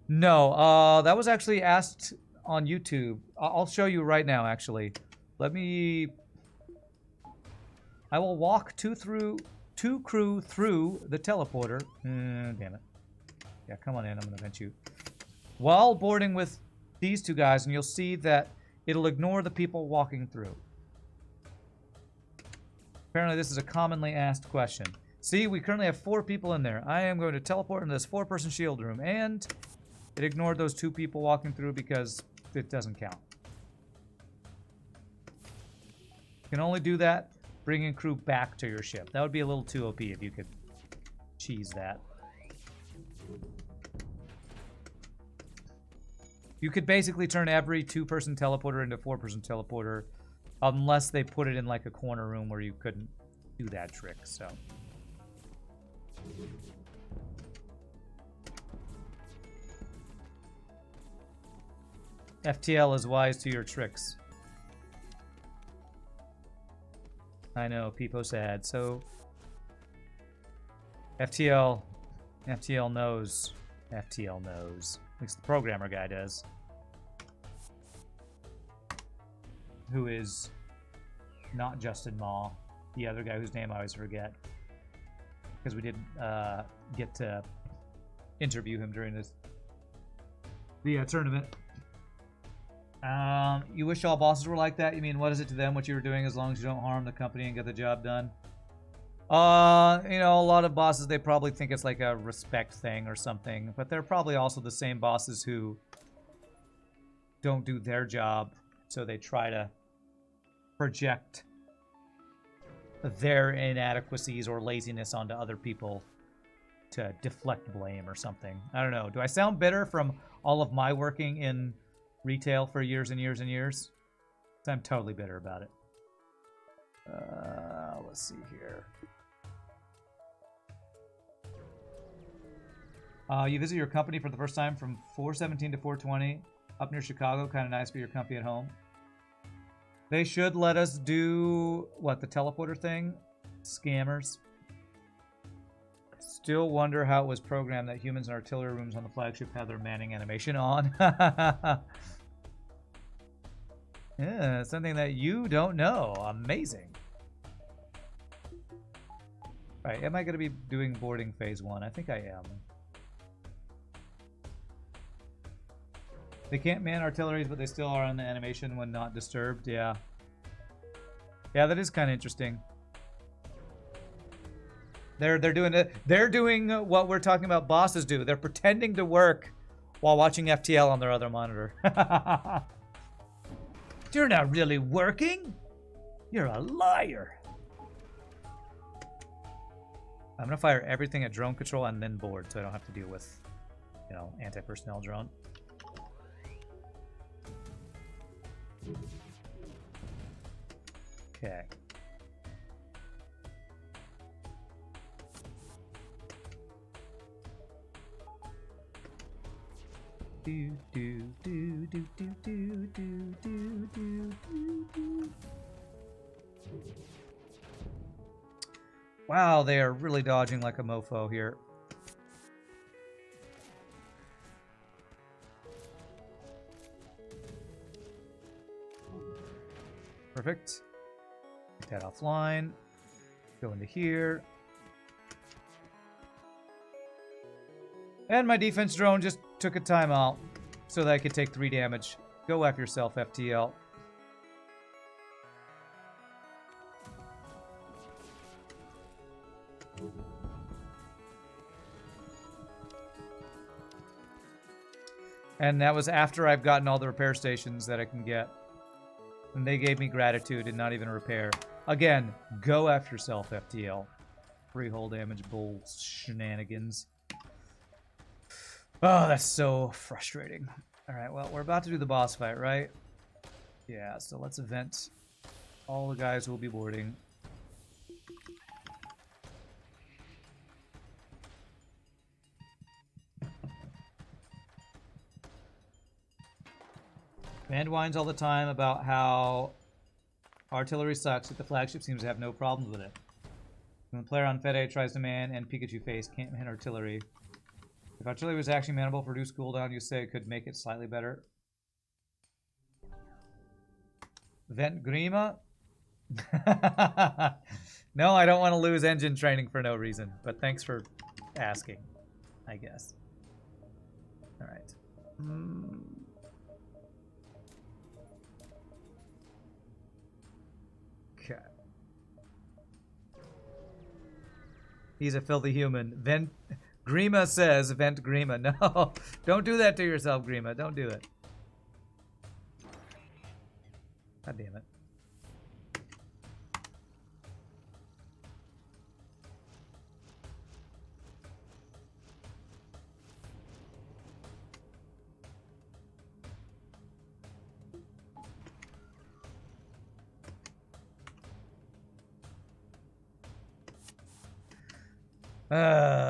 No, that was actually asked on YouTube. I'll show you right now, actually. Let me... I will walk 2 crew through the teleporter. Damn it. Yeah, come on in. I'm going to vent you. While boarding with these 2 guys, and you'll see that it'll ignore the people walking through. Apparently, this is a commonly asked question. See, we currently have 4 people in there. I am going to teleport into this 4-person shield room, and it ignored those 2 people walking through because it doesn't count. You can only do that bringing crew back to your ship. That would be a little too OP if you could cheese that. You could basically turn every 2-person teleporter into a 4-person teleporter unless they put it in like a corner room where you couldn't do that trick, so... FTL is wise to your tricks. I know, people sad. So FTL knows. FTL knows. At least the programmer guy does. Who is not Justin Ma, the other guy whose name I always forget. Because we didn't get to interview him during the tournament. You wish all bosses were like that? You mean, what is it to them what you were doing as long as you don't harm the company and get the job done? You know, a lot of bosses, they probably think it's like a respect thing or something, but they're probably also the same bosses who don't do their job, so they try to project their inadequacies or laziness onto other people to deflect blame or something. I don't know. Do I sound bitter from all of my working in retail for years and years and years? I'm totally bitter about it. Let's see here. You visit your company for the first time from 417 to 420 up near Chicago. Kind of nice for your company at home. They should let us do, what, the teleporter thing? Scammers. Still wonder how it was programmed that humans in artillery rooms on the flagship have their manning animation on. Yeah, something that you don't know. Amazing. Alright, am I going to be doing boarding phase 1? I think I am. They can't man artilleries, but they still are on the animation when not disturbed. Yeah. Yeah, that is kind of interesting. They're doing it. They're doing what we're talking about bosses do. They're pretending to work while watching FTL on their other monitor. You're not really working. You're a liar. I'm gonna fire everything at drone control and then board, so I don't have to deal with, you know, anti-personnel drone. Okay. Do do do do do do do do do do. Wow, they are really dodging like a mofo here. Perfect. Get that offline. Go into here. And my defense drone just took a timeout so that I could take 3 damage. Go F yourself, FTL. And that was after I've gotten all the repair stations that I can get. And they gave me gratitude and not even a repair. Again, go F yourself, FTL. Free hull damage bull shenanigans. Oh, that's so frustrating. Alright, well, we're about to do the boss fight, right? Yeah, so let's event all the guys who will be boarding. Band whines all the time about how artillery sucks, but the flagship seems to have no problems with it. When the player on Fede tries to man and Pikachu face, can't hit artillery. If artillery was actually manable for reduced cooldown, you say it could make it slightly better. Vent Grima? No, I don't want to lose engine training for no reason, but thanks for asking, I guess. Alright. Okay. He's a filthy human. Grima says, Vent Grima. No, don't do that to yourself, Grima. Don't do it. God damn it.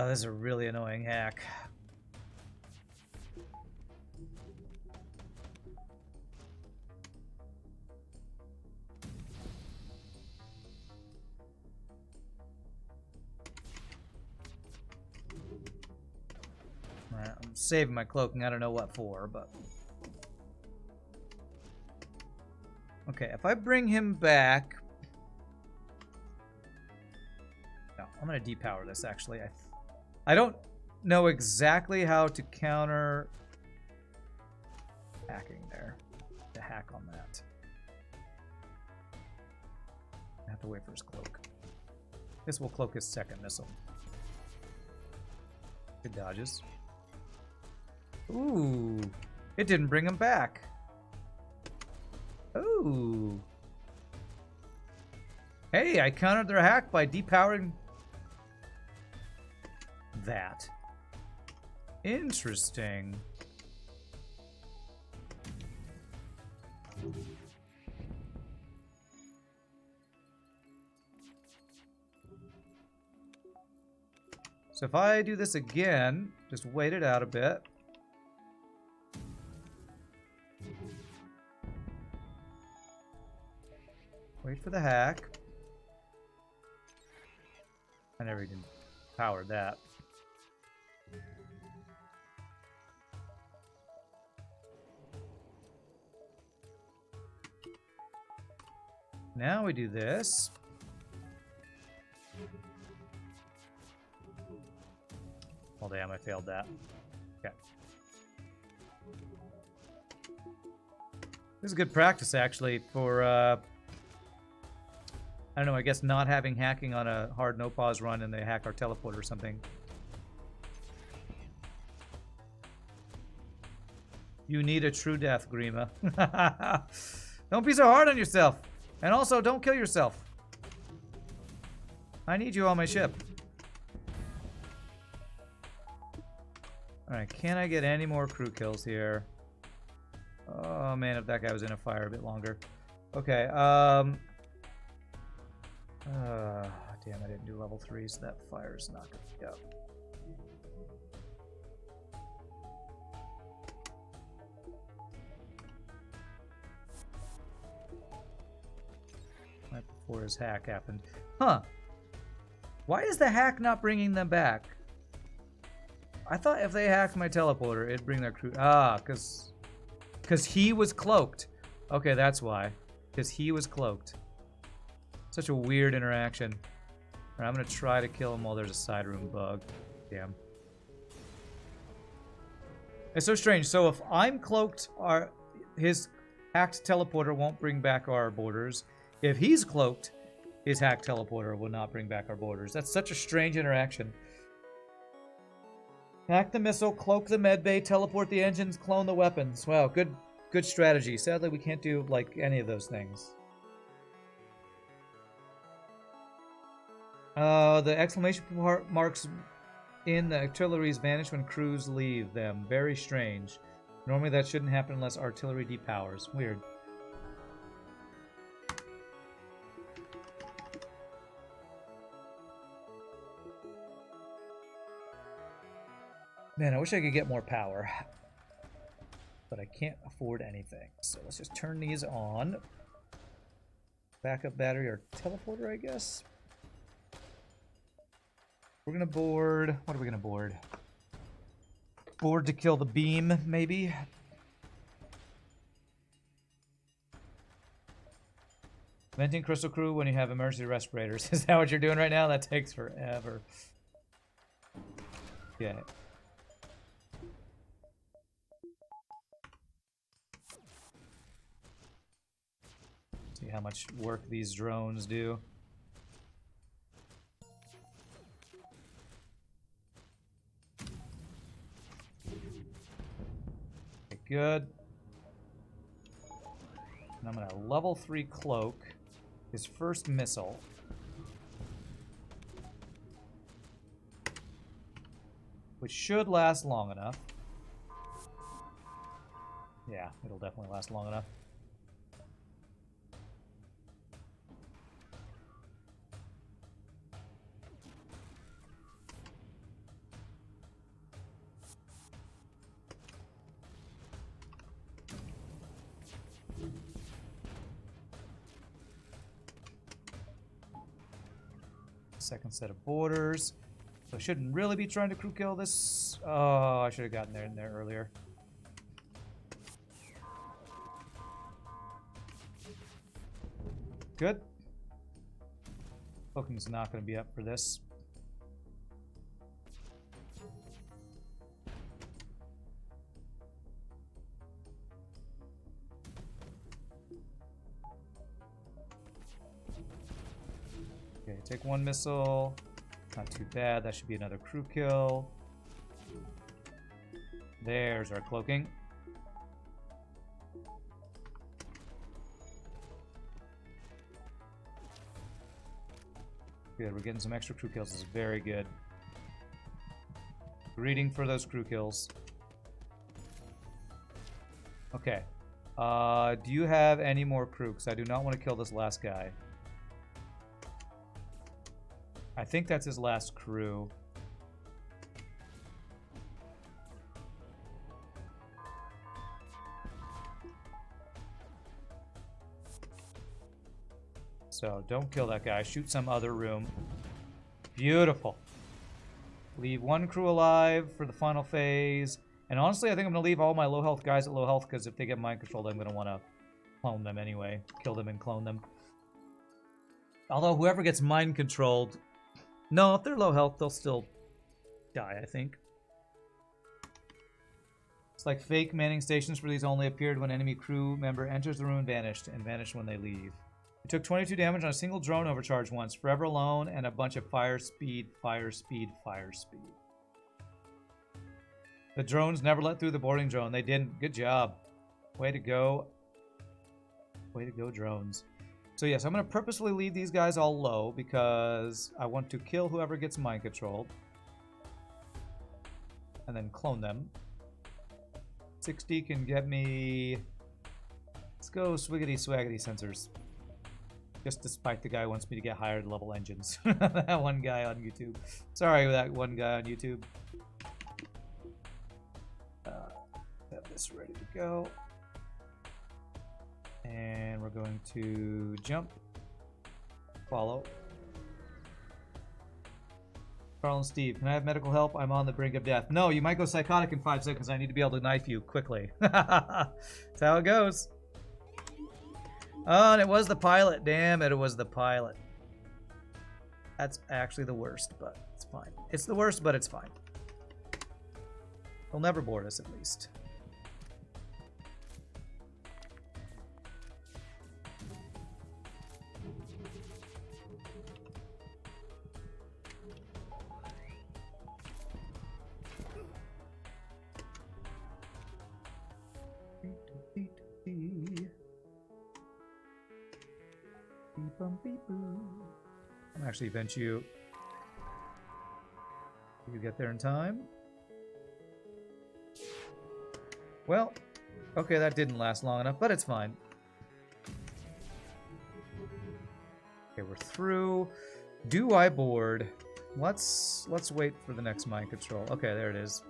This is a really annoying hack. I'm saving my cloaking. I don't know what for, but... Okay, if I bring him back... No, I'm going to depower this, actually. I don't know exactly how to counter... hacking there. The hack on that. I have to wait for his cloak. This will cloak his second missile. Good dodges. Ooh, it didn't bring him back. Ooh. Hey, I countered their hack by depowering that. Interesting. So if I do this again, just wait it out a bit. Wait for the hack. I never even powered that. Now we do this. Oh damn, I failed that. Okay. This is good practice actually for I don't know, I guess not having hacking on a hard no-pause run and they hack our teleport or something. You need a true death, Grima. Don't be so hard on yourself. And also, don't kill yourself. I need you on my ship. Alright, can I get any more crew kills here? Oh man, if that guy was in a fire a bit longer. Okay, damn, I didn't do level 3, so that fire's not gonna go. Right before his hack happened. Huh. Why is the hack not bringing them back? I thought if they hacked my teleporter, it'd bring their crew... Ah, because he was cloaked. Okay, that's why. Because he was cloaked. Such a weird interaction. Alright, I'm going to try to kill him while there's a side room bug. Damn. It's so strange. So if I'm cloaked, his hacked teleporter won't bring back our borders. If he's cloaked, his hacked teleporter will not bring back our borders. That's such a strange interaction. Hack the missile, cloak the medbay, teleport the engines, clone the weapons. Wow, good strategy. Sadly, we can't do like any of those things. The exclamation marks in the artilleries vanish when crews leave them. Very strange. Normally that shouldn't happen unless artillery depowers. Weird. Man, I wish I could get more power. But I can't afford anything. So let's just turn these on. Backup battery or teleporter, I guess. We're gonna board. What are we gonna board? Board to kill the beam, maybe? Venting crystal crew when you have emergency respirators. Is that what you're doing right now? That takes forever. Okay. See how much work these drones do. Okay, good. And I'm gonna level 3 cloak his first missile. Which should last long enough. Yeah, it'll definitely last long enough. Second set of borders. So I shouldn't really be trying to crew kill this. Oh, I should have gotten there in there earlier. Good. Cloaking's not going to be up for this. Okay, take one missile. Not too bad. That should be another crew kill. There's our cloaking. Good, we're getting some extra crew kills. This is very good. Greeting for those crew kills. Okay. Do you have any more crew? Because I do not want to kill this last guy. I think that's his last crew. So don't kill that guy. Shoot some other room. Beautiful. Leave one crew alive for the final phase. And honestly, I think I'm going to leave all my low health guys at low health because if they get mind controlled, I'm going to want to clone them anyway. Kill them and clone them. Although whoever gets mind controlled... No, if they're low health, they'll still die, I think. It's like fake manning stations for these only appeared when enemy crew member enters the room and vanished when they leave. It took 22 damage on a single drone overcharge once, forever alone, and a bunch of fire speed, fire speed, fire speed. The drones never let through the boarding drone. They didn't. Good job. Way to go. Way to go, drones. So yes, I'm going to purposefully leave these guys all low because I want to kill whoever gets mind controlled. And then clone them. 60 can get me... Let's go swiggity swaggity sensors. Just despite the guy wants me to get higher level engines. That one guy on YouTube. Sorry, that one guy on YouTube. Have this ready to go. And we're going to jump. Follow. Carl and Steve, can I have medical help? I'm on the brink of death. No, you might go psychotic in 5 seconds. I need to be able to knife you quickly. That's how it goes. Oh, and it was the pilot. Damn it, it was the pilot. That's actually the worst, but it's fine. It's the worst, but it's fine. He'll never board us, at least. I'm actually bench you. You get there in time. Well, okay, that didn't last long enough, but it's fine. Okay, we're through. Do I board? Let's wait for the next mind control. Okay, there it is.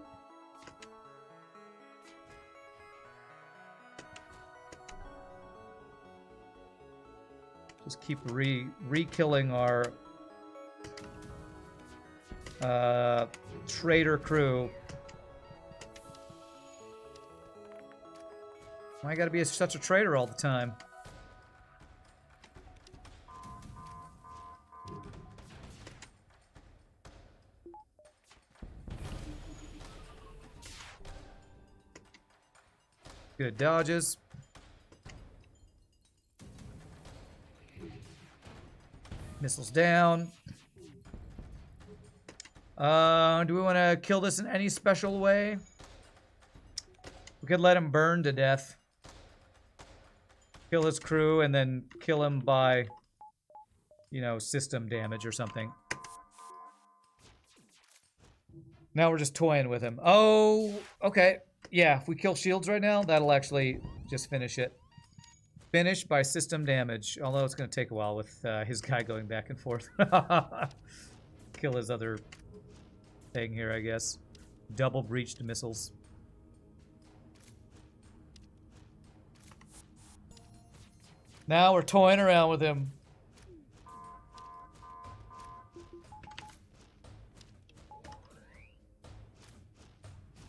Just keep re-killing our Traitor crew. Why gotta be such a traitor all the time? Good dodges. Missiles down. Do we want to kill this in any special way? We could let him burn to death. Kill his crew and then kill him by, you know, system damage or something. Now we're just toying with him. Oh, okay. Yeah, if we kill shields right now, that'll actually just finish it. Finish by system damage. Although it's going to take a while with his guy going back and forth. Kill his other thing here, I guess. Double breached missiles. Now we're toying around with him.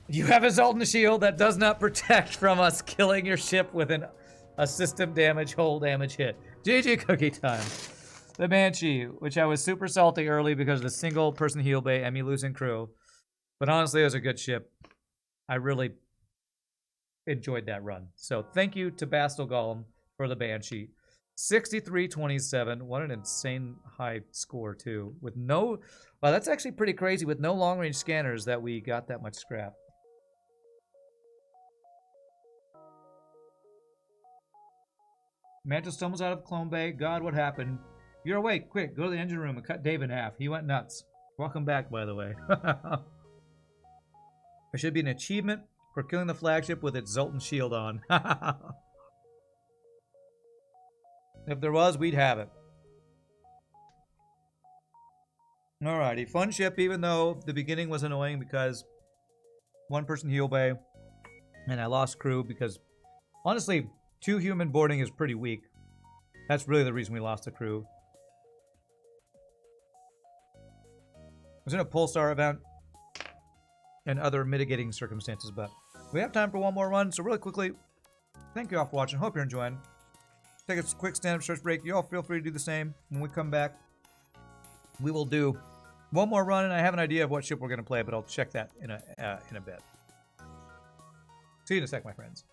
You have a Zoltan shield that does not protect from us killing your ship with a system damage, hull damage hit. GG cookie time. The Banshee, which I was super salty early because of the single person heal bait and me losing crew. But honestly, it was a good ship. I really enjoyed that run. So thank you to bastelgollum for the Banshee. 63-27. What an insane high score, too. With no... Wow, that's actually pretty crazy. With no long-range scanners that we got that much scrap. Mantle stumbles out of Clone Bay. God, what happened? You're awake. Quick, go to the engine room and cut Dave in half. He went nuts. Welcome back, by the way. There should be an achievement for killing the flagship with its Zoltan shield on. If there was, we'd have it. Alrighty, fun ship, even though the beginning was annoying because one person heal bay and I lost crew because, honestly, 2 human boarding is pretty weak. That's really the reason we lost the crew. I was in a Pulsar event and other mitigating circumstances, but we have time for one more run, so really quickly, thank you all for watching. Hope you're enjoying. Take a quick stand-up stretch break. You all feel free to do the same. When we come back, we will do one more run, and I have an idea of what ship we're going to play, but I'll check that in a bit. See you in a sec, my friends.